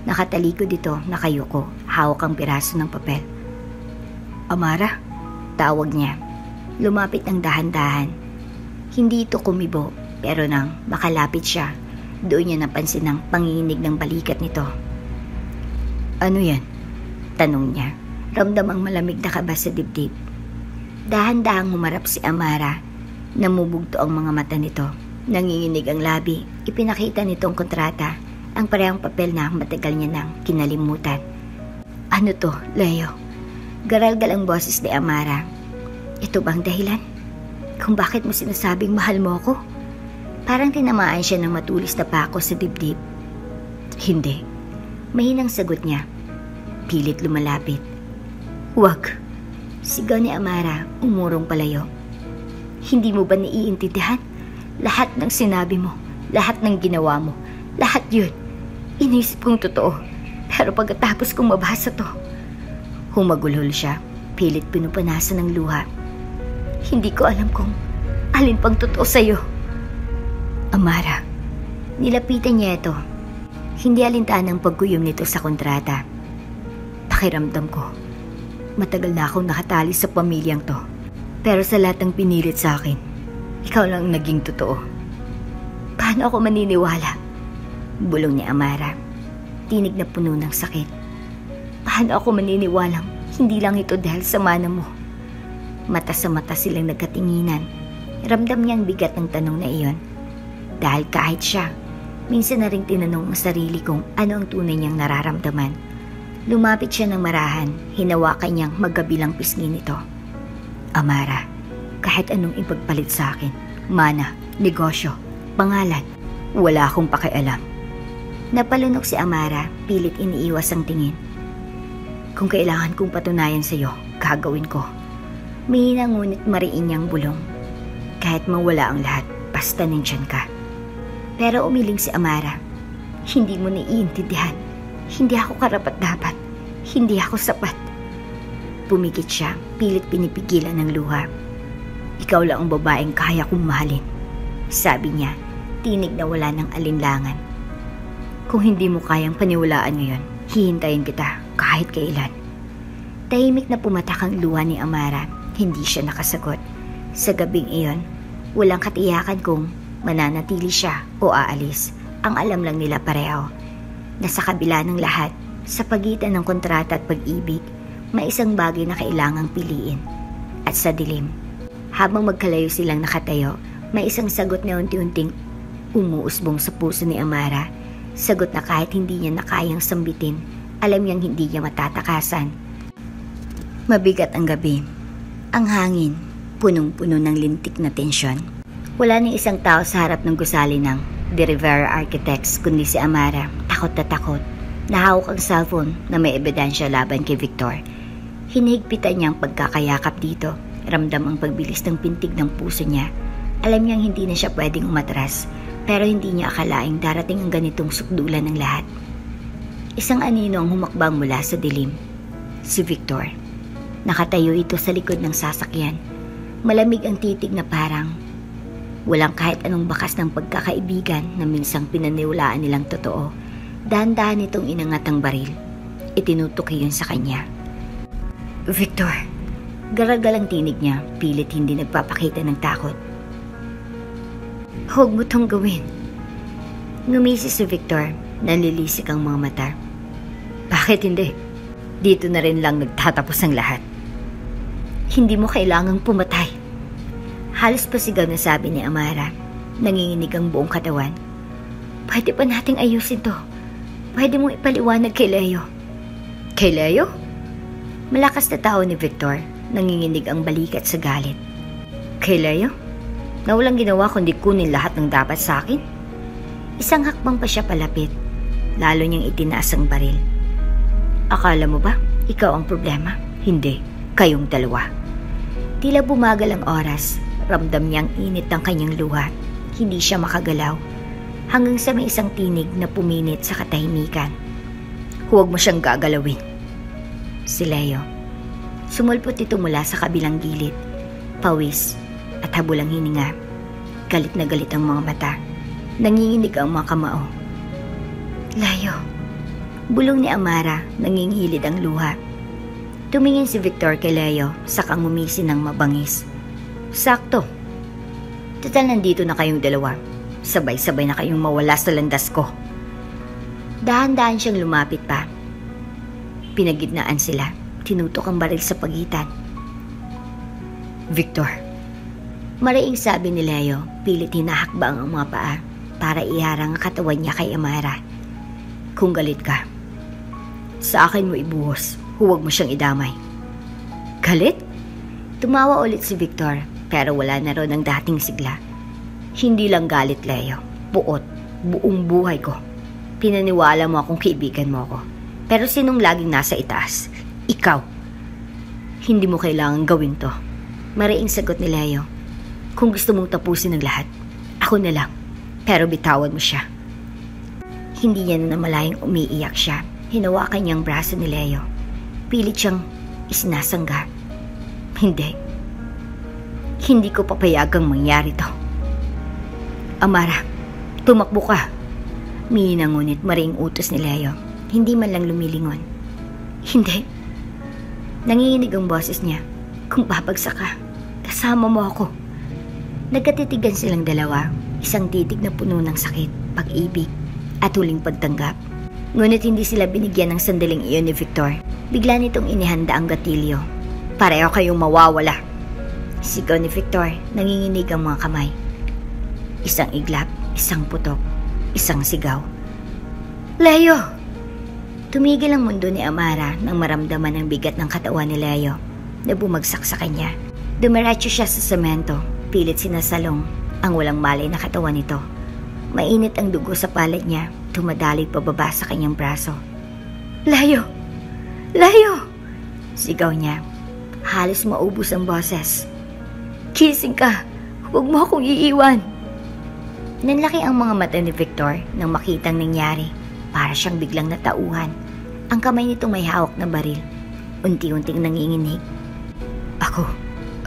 Nakatalikod dito, nakayuko, hawak ang piraso ng papel. Amara? Tawag niya. Lumapit ng dahan-dahan. Hindi ito kumibo, pero nang makalapit siya, doon niya napansin ang panginginig ng balikat nito. Ano yan? Tanong niya. Ramdam ang malamig na kaba sa dibdib. Dahan-dahang humarap si Amara. Namubugto ang mga mata nito. Nanginginig ang labi. Ipinakita nitong kontrata, ang parehong papel na matagal niya nang kinalimutan. Ano to, Leo? Garalgal ang boses ni Amara. Ito bang dahilan? Kung bakit mo sinasabing mahal mo ako? Parang tinamaan siya ng matulis na pako sa dibdib. Hindi. Mahinang sagot niya. Pilit lumalapit. Huwag. Sigaw ni Amara, umurong palayo. Hindi mo ba naiintindihan? Lahat ng sinabi mo, lahat ng ginawa mo, lahat yun. Inisip kong totoo. Pero pagkatapos kong mabasa to, humagulhol siya. Pilit pinupunasan ng luha. Hindi ko alam kung alin pang totoo sa'yo. Amara, nilapitan niya ito. Hindi alintanang pagkuyom nito sa kontrata. Pakiramdam ko, matagal na akong nakatali sa pamilyang to. Pero sa lahat ng pinilit sa akin, ikaw lang ang naging totoo. Paano ako maniniwala? Bulong ni Amara, tinig na puno ng sakit. Paano ako maniniwalang hindi lang ito dahil sa mana mo? Mata sa mata silang nagkatinginan. Ramdam niyang bigat ng tanong na iyon. Dahil kahit siya, minsan na rin tinanong ang sarili kung ano ang tunay niyang nararamdaman. Lumapit siya ng marahan, hinawakan niyang magkabilang pisngi nito. Amara, kahit anong ipagpalit sa akin, mana, negosyo, pangalan, wala akong pakialam. Napalunok si Amara, pilit iniiwas ang tingin. Kung kailangan kong patunayan sa iyo, gagawin ko. Mahina ngunit mariin niyang bulong. Kahit mawala ang lahat, basta nandyan ka. Pero umiling si Amara. Hindi mo naiintindihan. Hindi ako karapat-dapat. Hindi ako sapat. Pumikit siya, pilit pinipigilan ng luha. Ikaw lang ang babaeng kaya kong mahalin. Sabi niya, tinig na wala ng alinlangan. Kung hindi mo kayang paniwalaan ngayon, hihintayin kita kahit kailan. Tahimik na pumatak ang luha ni Amara. Hindi siya nakasagot. Sa gabing iyon, walang katiyakan kung mananatili siya o aalis. Ang alam lang nila pareho na sa kabila ng lahat, sa pagitan ng kontrata at pag-ibig, may isang bagay na kailangang piliin. At sa dilim, habang magkalayo silang nakatayo, may isang sagot na unti-unting umuusbong sa puso ni Amara. Sagot na kahit hindi niya nakayang sambitin, alam niyang hindi niya matatakasan. Mabigat ang gabi. Ang hangin, punong-puno ng lintik na tensyon. Wala ni isang tao sa harap ng gusali ng De Rivera Architects kundi si Amara, takot na takot. Nahawak ang cellphone na may ebidensya laban kay Victor. Hinihigpitan niya ang pagkakayakap dito. Ramdam ang pagbilis ng pintig ng puso niya. Alam niyang hindi na siya pwedeng umatras, pero hindi niya akalaing darating ang ganitong sukdulan ng lahat. Isang anino ang humakbang mula sa dilim. Si Victor. Nakatayo ito sa likod ng sasakyan. Malamig ang titig na parang walang kahit anong bakas ng pagkakaibigan na minsang pinaniwalaan nilang totoo. Dahan-dahan itong inangat ang baril. Itinutok iyon sa kanya. Victor! Garagal ang tinig niya, pilit hindi nagpapakita ng takot. Huwag mo tong gawin. Ngumisi si Victor, nalilisik ang mga mata. Bakit hindi? Dito na rin lang nagtatapos ang lahat. Hindi mo kailangang pumatay. Halos pasigaw na sabi ni Amara. Nanginginig ang buong katawan. Pwede pa nating ayusin to. Pwede mong ipaliwanag kay Leo. Kay Leo? Malakas na tao ni Victor. Nanginginig ang balikat sa galit. Kay Leo? Na walang ginawa kundi kunin lahat ng dapat sa akin? Isang hakbang pa siya palapit. Lalo niyang itinaas ang baril. Akala mo ba, ikaw ang problema? Hindi, kayong dalawa. Tila bumagal ang oras. Ramdam niyang init ng kanyang luha. Hindi siya makagalaw. Hanggang sa may isang tinig na puminit sa katahimikan. Huwag mo siyang gagalawin. Si Leo. Sumulpot ito mula sa kabilang gilid. Pawis at habulang hininga. Galit na galit ang mga mata. Nanginginig ang mga kamao. Leo. Bulong ni Amara, nangingilid ang luha. Tumingin si Victor kay Leo, sakang ngumisi ng mabangis. Sakto. Total nandito na kayong dalawa. Sabay-sabay na kayong mawala sa landas ko. Dahan-dahan siyang lumapit pa. Pinagitnaan sila. Tinutok ang baril sa pagitan. Victor. Maraing sabi ni Leo, pilit hinahakbang ang mga paa para iharang ang katawan niya kay Amara. Kung galit ka, sa akin mo ibuhos. Huwag mo siyang idamay. Galit? Tumawa ulit si Victor, pero wala na ron ang dating sigla. Hindi lang galit, Leo. Buot. Buong buhay ko. Pinaniwala mo akong kaibigan mo ako. Pero sinong laging nasa itaas? Ikaw. Hindi mo kailangan gawin to. Maraing sagot ni Leo. Kung gusto mong tapusin ang lahat, ako na lang. Pero bitawan mo siya. Hindi niya na namalayang umiiyak siya. Hinawakan niyang braso ni Leo. Pilit siyang isinasangga. Hindi. Hindi ko papayagang mangyari to. Amara, Tumakbo ka. Ngunit maring utos ni Leo. Hindi man lang lumilingon. Hindi. Nanginginig ang boses niya. Kung babagsak ka, kasama mo ako. Nagkatitigan silang dalawa, isang titig na puno ng sakit, pag-ibig, at huling pagtanggap. Ngunit hindi sila binigyan ng sandaling iyon ni Victor. Bigla nitong inihanda ang gatilyo. Pareho kayong mawawala. Sigaw ni Victor, nanginginig ang mga kamay. Isang iglap, isang putok, isang sigaw. Leo! Tumigil ang mundo ni Amara nang maramdaman ang bigat ng katawan ni Leo na bumagsak sa kanya. Dumiretso siya sa semento, pilit sinasalong ang walang malay na katawan nito. Mainit ang dugo sa palad niya, tumadaloy pababa sa kanyang braso. Leo! Leo! Sigaw niya. Halos maubos ang boses. Gising ka! Huwag mo akong iiwan! Nanlaki ang mga mata ni Victor nang makitang nangyari. Para siyang biglang natauhan. Ang kamay nitong may hawak na baril. Unti-unting nanginginig.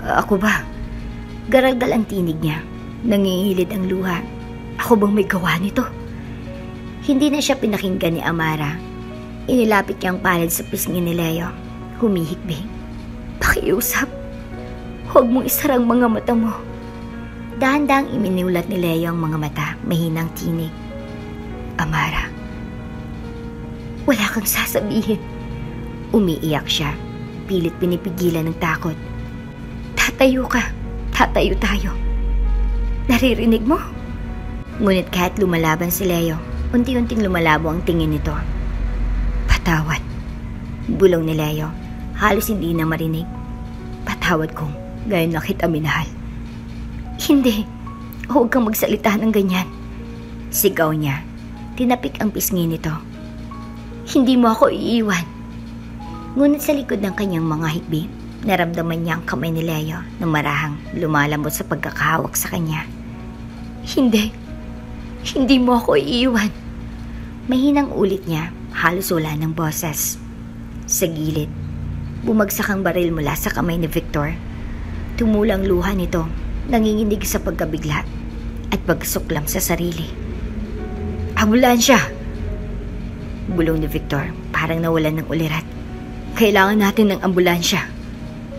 Ako ba? Garalgal ang tinig niya. Nangingilid ang luha. Ako bang may gawa nito? Hindi na siya pinakinggan ni Amara. Inilapit niya ang palad sa pisngi ni Leo. Humihikbi. Pakiusap. Huwag mong isarang mga mata mo. Dahan-dahang iminulat ni Leo ang mga mata. Mahinang tinig. Amara. Wala kang sasabihin. Umiiyak siya. Pilit pinipigilan ng takot. Tatayo ka. Tatayo tayo. Naririnig mo? Ngunit kahit lumalaban si Leo, unti-unting lumalabo ang tingin nito. Patawad. Bulong ni Leo. Halos hindi na marinig. Patawad kong gayon na kita minahal. Hindi. Huwag kang magsalita ng ganyan. Sigaw niya. Tinapik ang pisngi nito. Hindi mo ako iiwan. Ngunit sa likod ng kanyang mga hikbi, naramdaman niya ang kamay ni Leo na marahang lumalambot sa pagkakahawak sa kanya. Hindi. Hindi mo ako iiwan. Mahinang ulit niya, halos wala ng boses. Sa gilid, bumagsak ang baril mula sa kamay ni Victor. Tumulang luha nito, nanginginig sa pagkabigla at pagsuklam sa sarili. Ambulansya! Bulong ni Victor, parang nawalan ng ulirat. Kailangan natin ng ambulansya.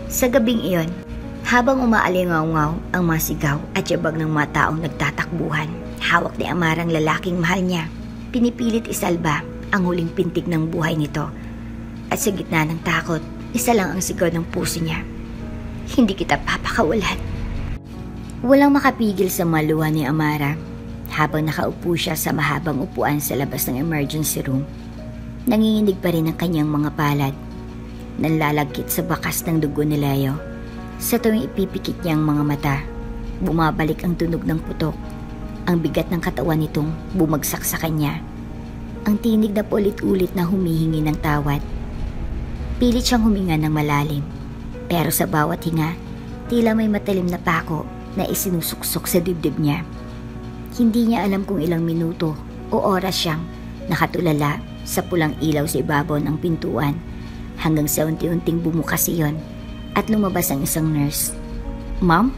Sa gabing iyon, habang umaalingaw-ngaw ang mga sigaw at yabag ng mga taong nagtatakbuhan, hawak ni Amara ang lalaking mahal niya. Pinipilit isalba ang huling pintig ng buhay nito. At sa gitna ng takot, isa lang ang sigaw ng puso niya. Hindi kita papakawalan. Walang makapigil sa maluha ni Amara. Habang nakaupo siya sa mahabang upuan sa labas ng emergency room, nanginginig pa rin ang kanyang mga palad. Nanlalagkit sa bakas ng dugo ni Leo. Sa tuwing ipipikit niya ang mga mata, bumabalik ang tunog ng putok. Ang bigat ng katawan nitong bumagsak sa kanya. Ang tinig na ulit-ulit na humihingi ng tawad. Pilit siyang huminga ng malalim. Pero sa bawat hinga, tila may matalim na pako na isinusuksok sa dibdib niya. Hindi niya alam kung ilang minuto o oras siyang nakatulala sa pulang ilaw sa ibabaw ng pintuan hanggang sa unti-unting bumukas iyon at lumabas ang isang nurse. Ma'am?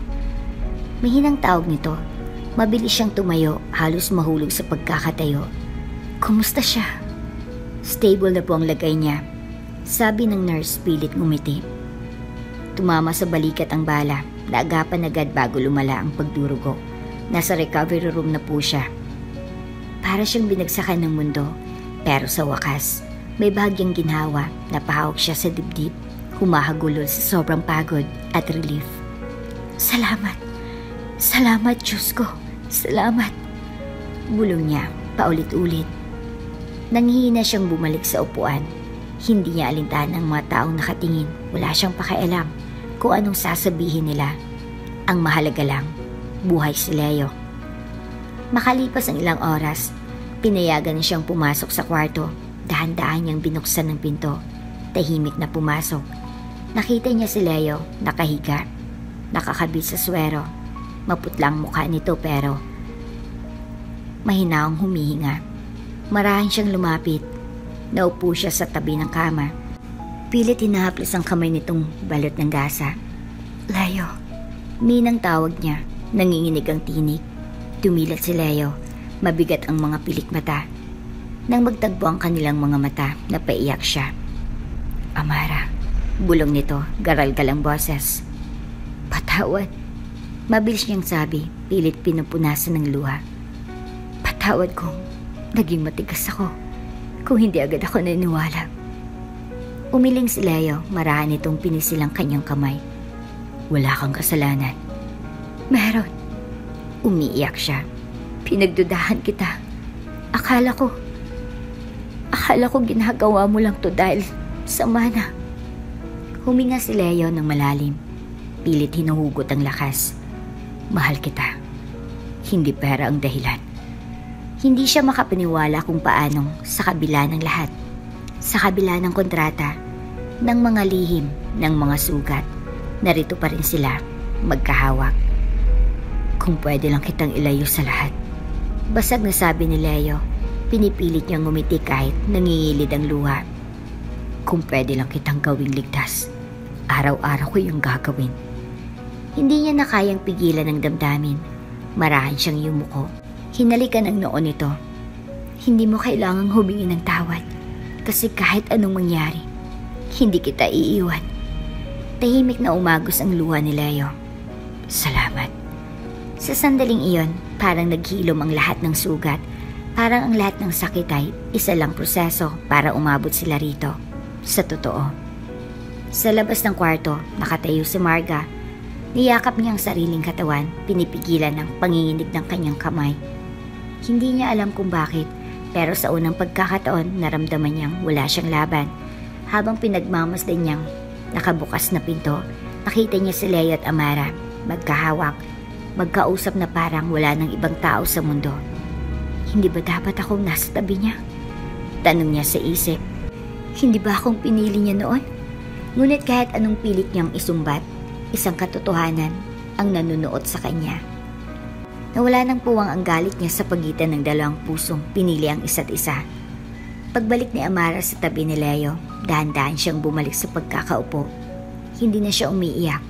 Mahinang tawag nito. Mabilis siyang tumayo, halos mahulog sa pagkakatayo. Kumusta siya? Stable na po ang lagay niya. Sabi ng nurse, pilit ngumiti. Tumama sa balikat ang bala, naagapan agad bago lumala ang pagdurugo. Nasa recovery room na po siya. Para siyang binagsakan ng mundo, pero sa wakas, may bahagyang ginhawa na pahawak siya sa dibdib, humahagulol sa sobrang pagod at relief. Salamat! Salamat, Diyos ko! Salamat! Bulong niya, paulit-ulit. Nanghihina siyang bumalik sa upuan. Hindi niya alintahan ang mga taong nakatingin. Wala siyang pakialam kung anong sasabihin nila. Ang mahalaga lang, buhay si Leo. Makalipas ang ilang oras, pinayagan niya siyang pumasok sa kwarto. Dahan-dahan niyang binuksan ng pinto. Tahimik na pumasok. Nakita niya si Leo nakahiga, nakakabit sa swero. Maputlang mukha nito pero mahinaong humihinga. Marahan siyang lumapit. Naupo siya sa tabi ng kama. Pilit hinahaplos ang kamay nitong balot ng gasa. Leo, Minang tawag niya. Nanginginig ang tinig. Tumilat si Leo. Mabigat ang mga pilik mata. Nang magtagpo ang kanilang mga mata, napaiyak siya. Amara, bulong nito, garal-gal ang boses. Patawad. Mabilis niyang sabi, pilit pinupunasan ng luha. Patawad kung naging matigas ako. Kung hindi agad ako naniniwala. Umiling si Leo, marahan itong pinisilang kanyang kamay. Wala kang kasalanan. Meron. Umiiyak siya. Pinagdudahan kita. Akala ko ginagawa mo lang to dahil sa mana. Huminga si Leo ng malalim. Pilit hinuhugot ang lakas. Mahal kita. Hindi pera ang dahilan. Hindi siya makapaniwala kung paanong sa kabila ng lahat. Sa kabila ng kontrata, ng mga lihim, ng mga sugat, narito pa rin sila, magkahawak. Kung pwede lang kitang ilayo sa lahat. Basag na sabi ni Leo, pinipilit niyang ngumiti kahit nangingilid ang luha. Kung pwede lang kitang gawing ligtas, araw-araw ko yung gagawin. Hindi niya na kayang pigilan ng damdamin. Marahan siyang yumuko. Hinalikan ang noon nito. Hindi mo kailangang humingi ng tawad. Kasi kahit anong mangyari, hindi kita iiwan. Tahimik na umagos ang luha ni Leo. Salamat. Sa sandaling iyon, parang naghilom ang lahat ng sugat. Parang ang lahat ng sakit ay isa lang proseso para umabot sila rito. Sa totoo. Sa labas ng kwarto, nakatayo si Marga. Niyakap niya ang sariling katawan, pinipigilan ng panginginig ng kanyang kamay. Hindi niya alam kung bakit, pero sa unang pagkakataon naramdaman niyang wala siyang laban. Habang pinagmamasdan niyang nakabukas na pinto, nakita niya si Leo at Amara, magkahawak, magkausap na parang wala ng ibang tao sa mundo. Hindi ba dapat akong nasa tabi niya? Tanong niya sa isip. Hindi ba akong pinili niya noon? Ngunit kahit anong pilit niyang isumbat, isang katotohanan ang nanunuot sa kanya. Nawala ng puwang ang galit niya sa pagitan ng dalawang pusong pinili ang isa't isa. Pagbalik ni Amara sa tabi ni Leo, dahan-dahan siyang bumalik sa pagkakaupo. Hindi na siya umiiyak.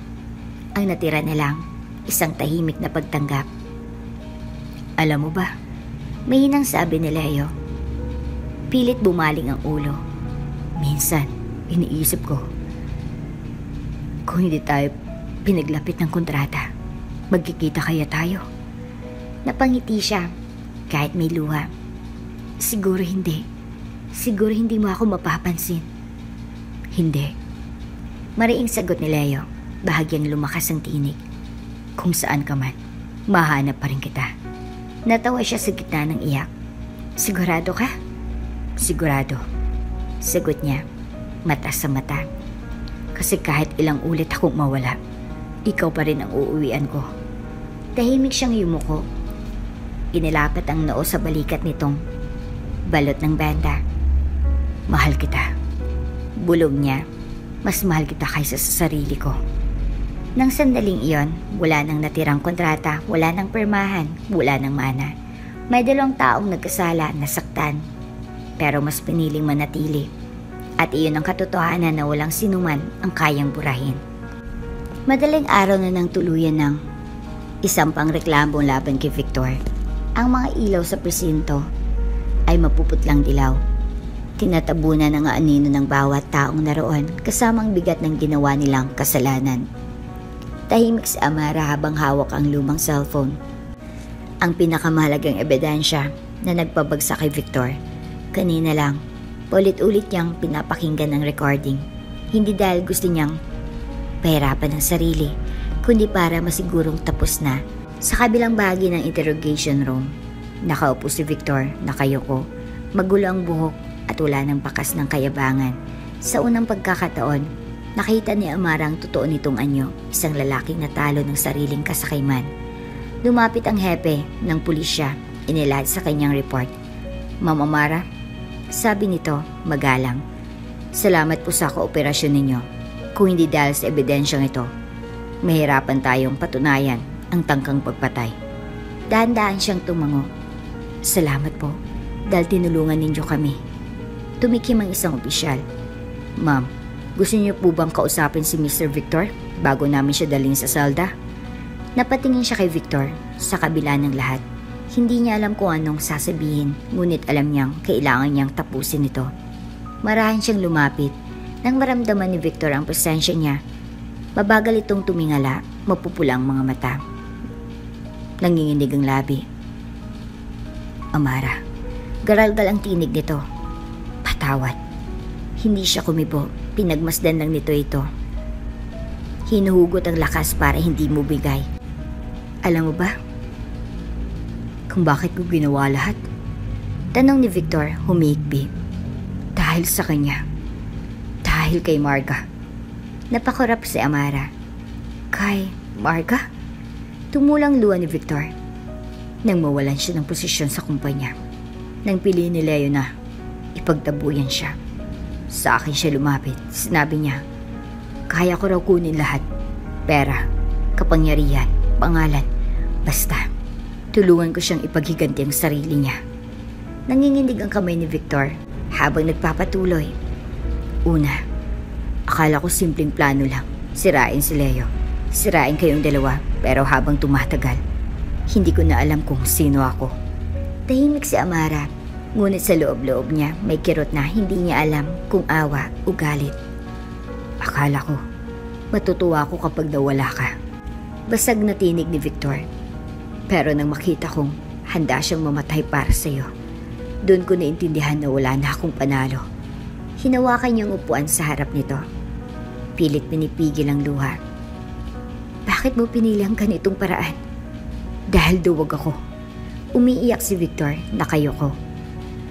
Ang natira na lang, isang tahimik na pagtanggap. Alam mo ba, may hinang sabi ni Leo. Pilit bumaling ang ulo. Minsan, iniisip ko, kung hindi tayo pinaglapit ng kontrata, magkikita kaya tayo? Napangiti siya, kahit may luha. Siguro hindi. Siguro hindi mo ako mapapansin. Hindi. Mariing sagot ni Leo, bahagyang lumakas ang tinig. Kung saan ka man, mahanap pa rin kita. Natawa siya sa gitna ng iyak. Sigurado ka? Sigurado. Sagot niya, mata sa mata. Kasi kahit ilang ulit akong mawala, ikaw pa rin ang uuwian ko. Tahimik siyang yumuko. Inilapat ang noo sa balikat nitong balot ng banda. Mahal kita. Bulog niya, mas mahal kita kaysa sa sarili ko. Nang sandaling iyon, wala nang natirang kontrata, wala nang permahan, wala nang mana. May dalawang taong nagkasala, nasaktan, pero mas piniling manatili. At iyon ang katotohanan na walang sinuman ang kayang burahin. Madaling araw na nang tuluyan ng isang pangreklamong laban kay Victor. Ang mga ilaw sa presinto ay mapuputlang dilaw. Tinatabunan ang anino ng bawat taong naroon kasamang bigat ng ginawa nilang kasalanan. Tahimik si Amara habang hawak ang lumang cellphone. Ang pinakamahalagang ebidensya na nagpabagsak kay Victor. Kanina lang, ulit-ulit niyang pinapakinggan ang recording. Hindi dahil gusto niyang pahirapan ang sarili, kundi para masigurong tapos na. Sa kabilang bahagi ng interrogation room, nakaupo si Victor, nakayuko, magulo ang buhok at wala ng bakas ng kayabangan. Sa unang pagkakataon, nakita ni Amara ang totoo nitong anyo, isang lalaking natalo ng sariling kasakayman. Lumapit ang hepe ng pulisya, inilad sa kanyang report. Ma'am Amara, sabi nito, magalang. Salamat po sa kooperasyon ninyo. Kung hindi dahil sa ebidensyang ito, mahirapan tayong patunayan ang tangkang pagpatay. Dahan-dahan siyang tumango. Salamat po, dahil tinulungan ninyo kami. Tumikim ang isang opisyal. Ma'am, gusto niyo po bang kausapin si Mr. Victor bago namin siya dalhin sa selda? Napatingin siya kay Victor. Sa kabila ng lahat, Hindi niya alam kung anong sasabihin, ngunit alam niyang kailangan niyang tapusin ito. Marahan siyang lumapit. Nang maramdaman ni Victor ang presensya niya, mabagal itong tumingala, mapupulang mga mata. Nanginginig ang labi. Amara, garalgal ang tinig nito. Patawad. Hindi siya kumibo, pinagmasdan lang nito ito. Hinuhugot ang lakas para hindi mo bigay. Alam mo ba kung bakit ko ginawa lahat? Tanong ni Victor, humihikbi. Dahil sa kanya. Dahil kay Marga. Napakurap si Amara. Kay Marga? Tumulang luha ni Victor. Nang mawalan siya ng posisyon sa kumpanya. Nang piliin ni Leo na ipagtabuyan siya. Sa akin siya lumapit. Sinabi niya, kaya ko raw kunin lahat. Pera, kapangyarihan, pangalan, basta. Tulungan ko siyang ipaghiganti ang sarili niya. Nanginginig ang kamay ni Victor habang nagpapatuloy. Una, akala ko simpleng plano lang. Sirain si Leo. Sirain kayong dalawa, pero habang tumatagal, hindi ko na alam kung sino ako. Tahimik si Amara, ngunit sa loob-loob niya may kirot na hindi niya alam kung awa o galit. Akala ko, matutuwa ako kapag nawala ka. Basag na tinig ni Victor. Pero nang makita kong handa siyang mamatay para sa'yo, doon ko naintindihan na wala na akong panalo. Hinawakan niyang upuan sa harap nito. Pilit pinipigil ang luha. Bakit mo pinili ang ganitong paraan? Dahil duwag ako. Umiiyak si Victor na kayo ko.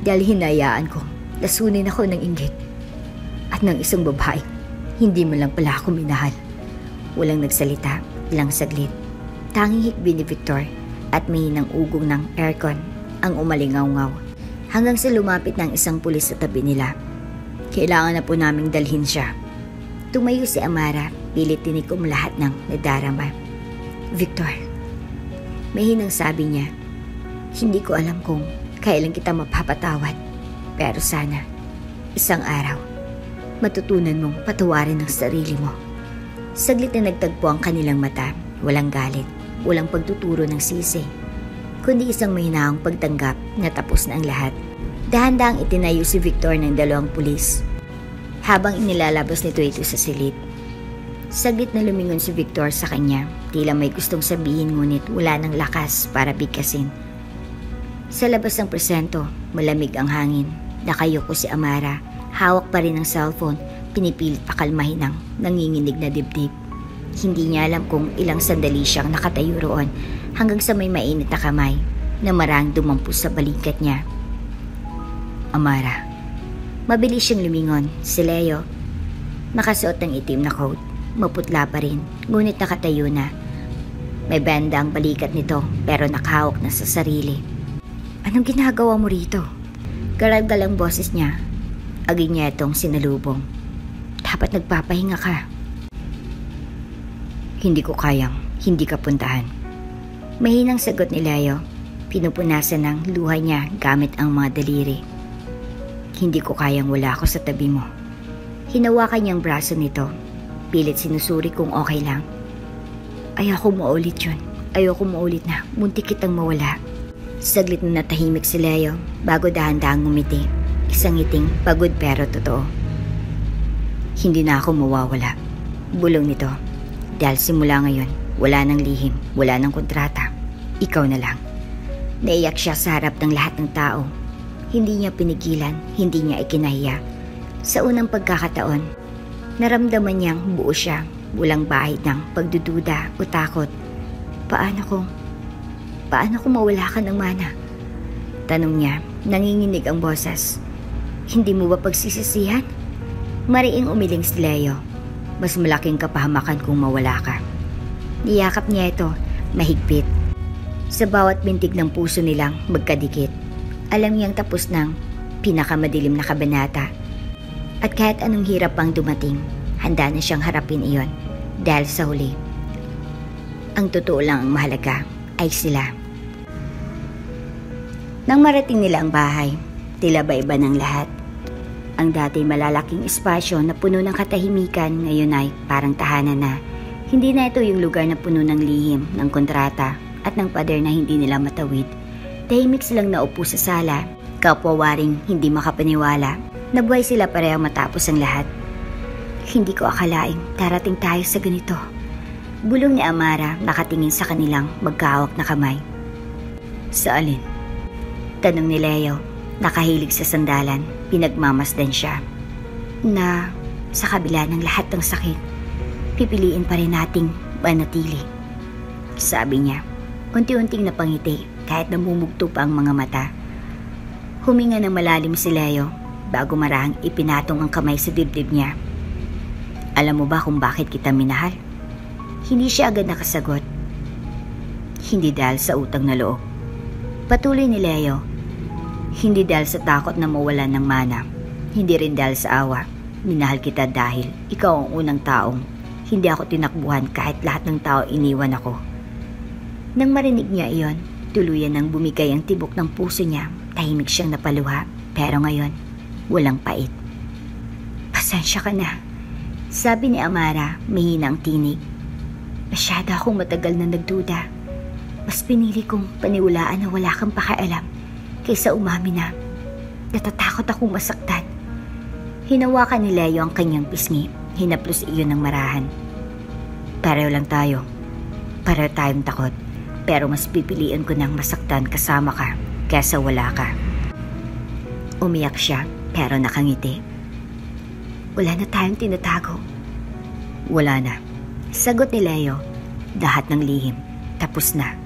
Dahil hinayaan ko, lasunin ako ng inggit. At ng isang babae, hindi mo lang pala ako minahal. Walang nagsalita, ilang saglit. Tanging hikbi ni Victor at mahinang ugong ng aircon ang umalingaw-ngaw. Hanggang sa lumapit ng isang pulis sa tabi nila. Kailangan na po naming dalhin siya. Tumayo si Amara, pilit tinikom lahat ng nadarama. Victor, mahinang sabi niya, hindi ko alam kung kailan kita mapapatawad. Pero sana, isang araw, matutunan mong patawarin ang sarili mo. Saglit na nagtagpo ang kanilang mata, walang galit. Walang pagtuturo ng sisi, kundi isang mahinahong pagtanggap na tapos na ang lahat. Dahan-dahang itinayo si Victor ng dalawang pulis habang inilalabas nito ito sa silid. Saglit na lumingon si Victor sa kanya, tila may gustong sabihin ngunit wala ng lakas para bigkasin. Sa labas ng presento, malamig ang hangin. Nakayuko si Amara, hawak pa rin ang cellphone, pinipilit pakalmahin ang nanginginig na dibdib. Hindi niya alam kung ilang sandali siyang nakatayo roon hanggang sa may mainit na kamay na marang dumampos sa balikat niya. Amara. Mabilis siyang lumingon. Si Leo, nakasuot ng itim na coat, maputla pa rin, ngunit nakatayo na. May banda ang balikat nito pero nakahawak na sa sarili. Anong ginagawa mo rito? Garag-gal ang boses niya. Agad niya itong sinalubong. Dapat nagpapahinga ka. Hindi ko kayang, hindi ka puntahan. Mahinang sagot ni Leo. Pinupunasan ng luha niya gamit ang mga daliri. Hindi ko kayang wala ako sa tabi mo. Hinawakan niyang braso nito. Pilit sinusuri kung okay lang. Ayoko maulit yun. Ayoko maulit na. Muntik kitang mawala. Saglit na natahimik si Leo bago dahan-dahang ngumiti. Isang ngiting pagod pero totoo. Hindi na ako mawawala. Bulong nito. Dahil simula ngayon, wala nang lihim, wala nang kontrata. Ikaw na lang. Naiyak siya sa harap ng lahat ng tao. Hindi niya pinigilan, hindi niya ikinahiya. Sa unang pagkakataon, naramdaman niyang buo siya, walang bahid ng pagdududa o takot. Paano kung mawala ka ng mana? Tanong niya, nanginginig ang boses. Hindi mo ba pagsisisihan? Mariing umiling si Leo. Mas malaking kapahamakan kung mawala ka. Niyakap niya ito, mahigpit. Sa bawat bintig ng puso nilang magkadikit. Alam niyang tapos ng pinakamadilim na kabanata. At kahit anong hirap pang dumating, handa na siyang harapin iyon. Dahil sa huli, ang totoo lang ang mahalaga ay sila. Nang marating nila ang bahay, tila ba iba ng lahat. Ang dati malalaking espasyo na puno ng katahimikan ngayon ay parang tahanan na. Hindi na ito yung lugar na puno ng lihim, ng kontrata at ng pader na hindi nila matawid. Tahimik silang naupo sa sala, kapwawaring hindi makapaniwala. Nabuhay sila pareho matapos ang lahat. Hindi ko akalaing darating tayo sa ganito. Bulong ni Amara nakatingin sa kanilang magkahawak na kamay. Sa alin? Tanong ni Leo, nakahilig sa sandalan, pinagmamasdan siya. Na sa kabila ng lahat ng sakit, pipiliin pa rin nating manatili. Sabi niya, unti-unting napangiti kahit namumugto pa ang mga mata. Huminga ng malalim si Leo bago marahang ipinatong ang kamay sa dibdib niya. Alam mo ba kung bakit kita minahal? Hindi siya agad nakasagot. Hindi dahil sa utang na loob. Patuloy ni Leo. Hindi dahil sa takot na mawalan ng mana. Hindi rin dahil sa awa. Minahal kita dahil ikaw ang unang taong hindi ako tinakbuhan kahit lahat ng tao iniwan ako. Nang marinig niya iyon, tuluyan nang bumigay ang tibok ng puso niya. Tahimik siyang napaluha, pero ngayon, walang pait. Pasensya ka na, sabi ni Amara, mahina ang tinig. Masyado akong matagal na nagduda. Mas pinili kong paniwalaan na wala kang pakialam kaysa umamin na natatakot akong masaktan. Hinawakan ni Leo ang kanyang pisngi, hinaplos iyon ng marahan. Pareho lang tayo. Pareho tayong takot. Pero mas pipiliin ko nang masaktan kasama ka kaysa wala ka. Umiyak siya pero nakangiti. Wala na tayong tinatago. Wala na. Sagot ni Leo. Lahat ng lihim. Tapos na.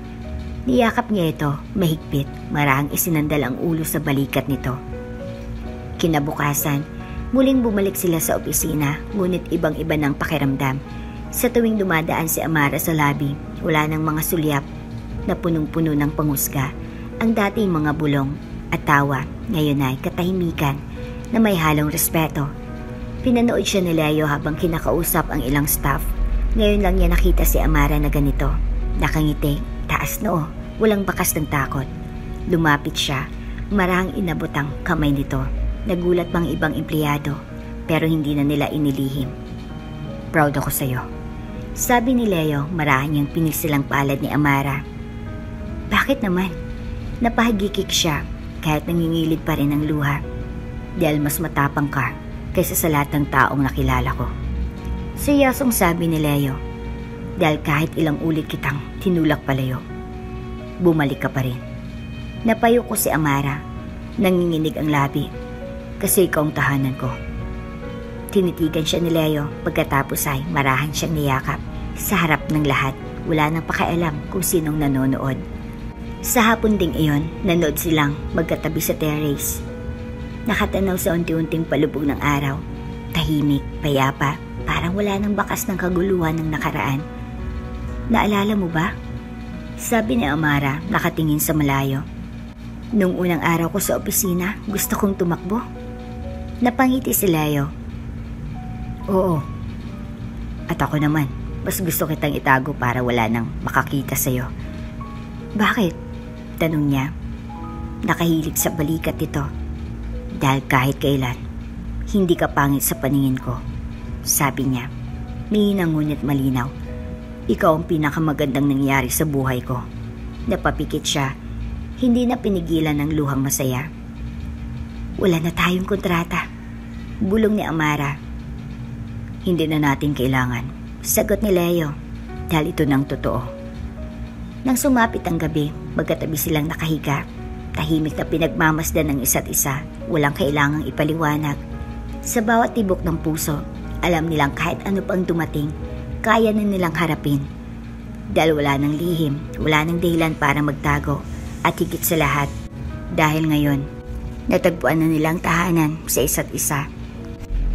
Niyakap niya ito, mahigpit, marahang isinandal ang ulo sa balikat nito. Kinabukasan, muling bumalik sila sa opisina, ngunit ibang-iba ng pakiramdam. Sa tuwing dumadaan si Amara sa lobby, wala ng mga sulyap na punong-puno ng pangusga. Ang dating mga bulong at tawa, ngayon ay katahimikan na may halong respeto. Pinanood siya ni Leo habang kinakausap ang ilang staff. Ngayon lang niya nakita si Amara na ganito. Nakangiti, taas noo, walang bakas ng takot. Lumapit siya, marahang inabot ang kamay nito. Nagulat pang ibang empleyado, pero hindi na nila inilihim. Proud ako sa'yo, sabi ni Leo, marahang niyang pinisilang palad ni Amara. Bakit naman? Napahagikik siya, kahit nangingilid pa rin ang luha. Dahil mas matapang ka kaysa sa lahat ng taong nakilala ko. Siyasong sabi ni Leo. Dahil kahit ilang ulit kitang tinulak palayo, bumalik ka pa rin. Napayo ko si Amara. Nanginginig ang labi. Kasi ikaw ang tahanan ko. Tinitigan siya ni Leo. Pagkatapos ay marahan siyang niyakap. Sa harap ng lahat, wala nang pakialam kung sinong nanonood. Sa hapon ding iyon, nanood silang magkatabi sa terrace. Nakatanaw sa unti-unting palubog ng araw. Tahimik, payapa, parang wala nang bakas ng kaguluhan ng nakaraan. Naalala mo ba? Sabi ni Amara, nakatingin sa malayo. Nung unang araw ko sa opisina, gusto kong tumakbo. Napangiti si Leo. Oo. At ako naman, mas gusto kitang itago para wala nang makakita sa'yo. Bakit? Tanong niya. Nakahilig sa balikat ito. Dahil kahit kailan, hindi ka pangit sa paningin ko. Sabi niya. Mahina ngunit malinaw. Ikaw ang pinakamagandang nangyari sa buhay ko. Napapikit siya. Hindi na pinigilan ng luhang masaya. Wala na tayong kontrata. Bulong ni Amara. Hindi na natin kailangan. Sagot ni Leo. Dahil ito nang totoo. Nang sumapit ang gabi, magkatabi silang nakahiga. Tahimik na pinagmamasdan ng isa't isa. Walang kailangang ipaliwanag. Sa bawat tibok ng puso, alam nilang kahit ano pang dumating, kaya na nilang harapin. Dahil wala nang lihim, wala nang dahilan para magtago. At higit sa lahat, dahil ngayon, natagpuan na nilang tahanan sa isa't isa.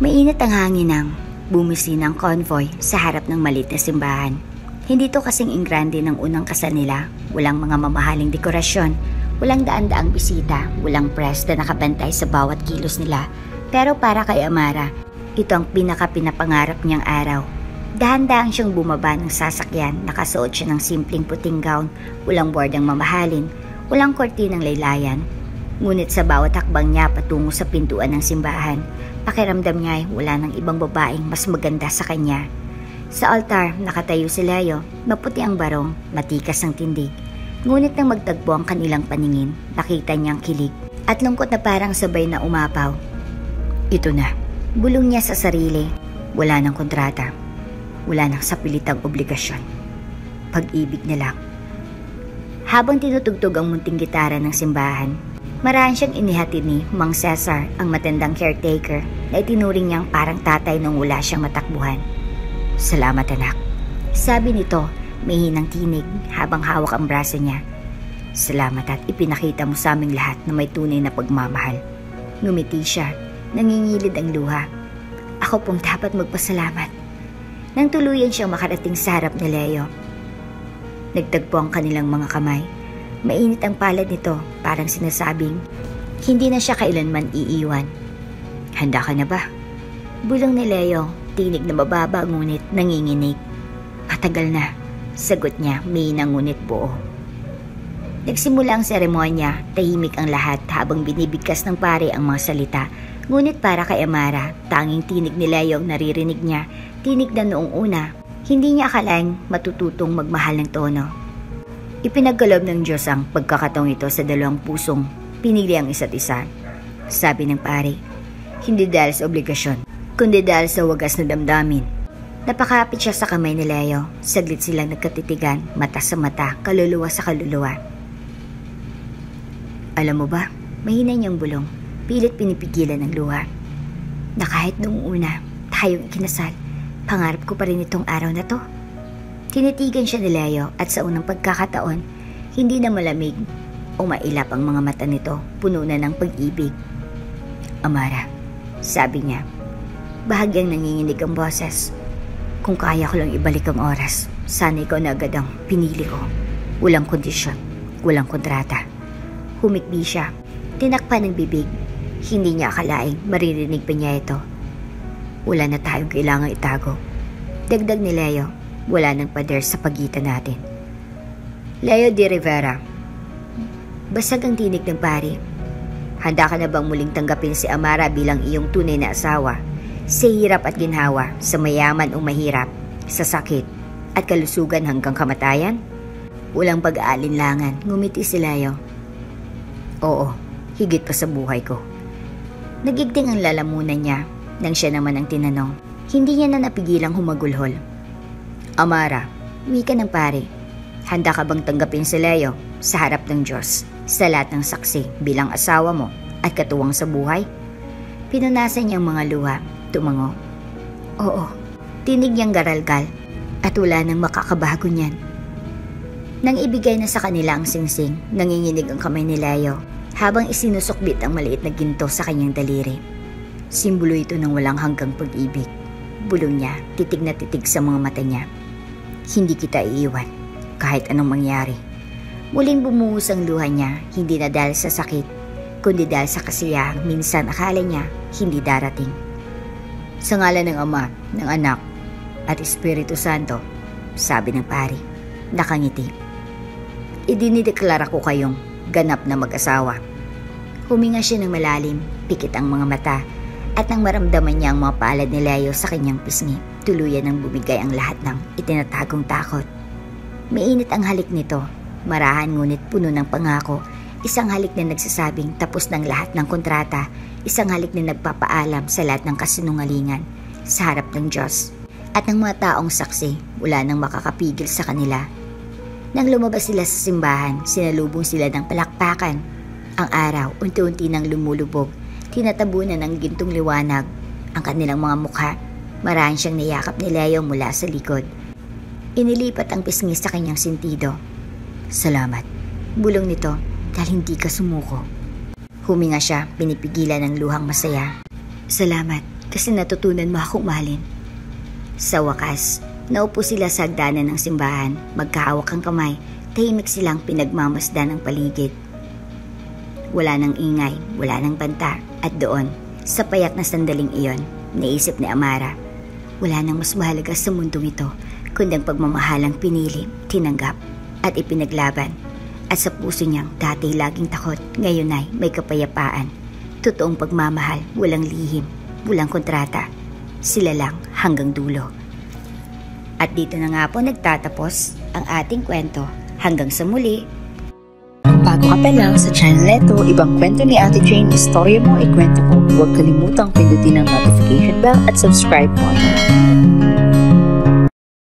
Mainit ang hangin ng bumisi ng convoy sa harap ng maliit na simbahan. Hindi to kasing ingrande ng unang kasal nila. Walang mga mamahaling dekorasyon, walang daan-daang bisita, walang press na nakabantay sa bawat kilos nila. Pero para kay Amara, ito ang pinaka-pinapangarap niyang araw. Dahan-dahang siyang bumaba ng sasakyan, nakasuot siya ng simpleng puting gown, walang bordang mamahalin, walang kortinang laylayan. Ngunit sa bawat hakbang niya patungo sa pintuan ng simbahan, pakiramdam niya ay wala ng ibang babaeng mas maganda sa kanya. Sa altar, nakatayo si Leo, maputi ang barong, matikas ang tindig. Ngunit nang magtagpo ang kanilang paningin, nakita niyang kilig at lungkot na parang sabay na umapaw. Ito na, bulong niya sa sarili. Wala nang kontrata. Wala nang sapilitang obligasyon. Pag-ibig na lang. Habang tinutugtog ang munting gitara ng simbahan, maraan siyang inihatid ni Mang Cesar, ang matandang caretaker na itinuring niyang parang tatay nung wala siyang matakbuhan. Salamat anak. Sabi nito, may hinang tinig habang hawak ang braso niya. Salamat at ipinakita mo sa aming lahat na may tunay na pagmamahal. Ngumiti siya, nangingilid ang luha. Ako pong dapat magpasalamat. Nang tuluyan siyang makarating sa harap ni Leo. Nagtagpo ang kanilang mga kamay. Mainit ang palad nito, parang sinasabing, hindi na siya kailanman iiwan. Handa ka na ba? Bulong ni Leo, tinig na mababa ngunit nanginginig. Matagal na, sagot niya, may ngunit buo. Nagsimula ang seremonya, tahimik ang lahat habang binibigkas ng pare ang mga salita. Ngunit para kay Amara, tanging tinig ni Leo ang naririnig niya, tinig na noong una. Hindi niya akalaing matututong magmahal ng tono. Ipinagkaloob ng Diyos ang pagkakataong ito sa dalawang pusong pinili ang isa't isa. Sabi ng pare, hindi dahil sa obligasyon, kundi dahil sa wagas na damdamin. Napakapit siya sa kamay ni Leo. Saglit silang nagkatitigan, mata sa mata, kaluluwa sa kaluluwa. Alam mo ba, mahina niyang bulong, pilit pinipigilan ng luha. Na kahit noong una, tayong ikinasal, pangarap ko pa rin itong araw na to. Tinitigan siya ni Leo at sa unang pagkakataon, hindi na malamig o mailap ang mga mata nito, puno na ng pag-ibig. Amara, sabi niya, bahagyang nanginginig ang boses. Kung kaya ko lang ibalik ang oras, sana ikaw na agad ang pinili ko. Walang kondisyon, walang kontrata. Humikbi siya, tinakpan ng bibig. Hindi niya akalaing maririnig pa niya ito. Wala na tayong kailangang itago. Dagdag ni Leo, wala nang pader sa pagitan natin. Leo de Rivera. Basag ang tinig ng pari. Handa ka na bang muling tanggapin si Amara bilang iyong tunay na asawa? Sa hirap at ginhawa, sa mayaman o mahirap, sa sakit at kalusugan hanggang kamatayan? Walang pag-aalinlangan, ngumiti si Leo. Oo, higit pa sa buhay ko. Nagigting ang lalamunan niya. Nang siya naman ang tinanong, hindi niya na napigilang humagulhol. Amara, wika ng pare, handa ka bang tanggapin si Leo sa harap ng Diyos, sa lahat ng saksi bilang asawa mo at katuwang sa buhay? Pinunasan niya ang mga luha, tumango. Oo, tinig niyang garalgal at wala nang makakabago niyan. Nang ibigay na sa kanila ang singsing, nanginginig ang kamay ni Leo habang isinusukbit ang maliit na ginto sa kanyang daliri. Simbolo ito ng walang hanggang pag-ibig. Bulong niya, titig na titig sa mga mata niya. Hindi kita iiwan, kahit anong mangyari. Muling bumuhos ang luha niya, hindi na dahil sa sakit, kundi dahil sa kasiyahang minsan akala niya hindi darating. Sa ngalan ng Ama, ng Anak, at Espiritu Santo, sabi ng pari, nakangiti. Idinideklara ko kayong ganap na mag-asawa. Huminga siya ng malalim, pikit ang mga mata, at nang maramdaman niya ang mga palad ni Leo sa kanyang pisngi, tuluyan ng bumigay ang lahat ng itinatagong takot. Mainit ang halik nito, marahan ngunit puno ng pangako, isang halik na nagsasabing tapos ng lahat ng kontrata, isang halik na nagpapaalam sa lahat ng kasinungalingan sa harap ng Diyos. At ng mga taong saksi, wala nang makakapigil sa kanila. Nang lumabas sila sa simbahan, sinalubong sila ng palakpakan. Ang araw, unti-unti nang lumulubog, tinatabunan ng gintong liwanag ang kanilang mga mukha. Maraan siyang niyakap ni Leo mula sa likod. Inilipat ang pisngi sa kanyang sentido. Salamat, bulong nito, dahil hindi ka sumuko. Huminga siya, pinipigilan ng luhang masaya. Salamat, kasi natutunan mo akong mahalin. Sa wakas, naupo sila sa hagdanan ng simbahan, magkahawak ang kamay, tahimik silang pinagmamasdan ng paligid. Wala nang ingay, wala nang banta, at doon, sa payak na sandaling iyon, naisip ni Amara, wala nang mas mahalaga sa mundong ito, kundi ang pagmamahalang pinili, tinanggap, at ipinaglaban. At sa puso niyang dati laging takot, ngayon ay may kapayapaan. Totoong pagmamahal, walang lihim, walang kontrata. Sila lang hanggang dulo. At dito na nga po nagtatapos ang ating kwento. Hanggang sa muli, bago ka pa lang sa channel neto, ibang kwento ni Ate Jane, istorya mo, ikwento ko. Huwag kalimutang pindutin ang notification bell at subscribe button.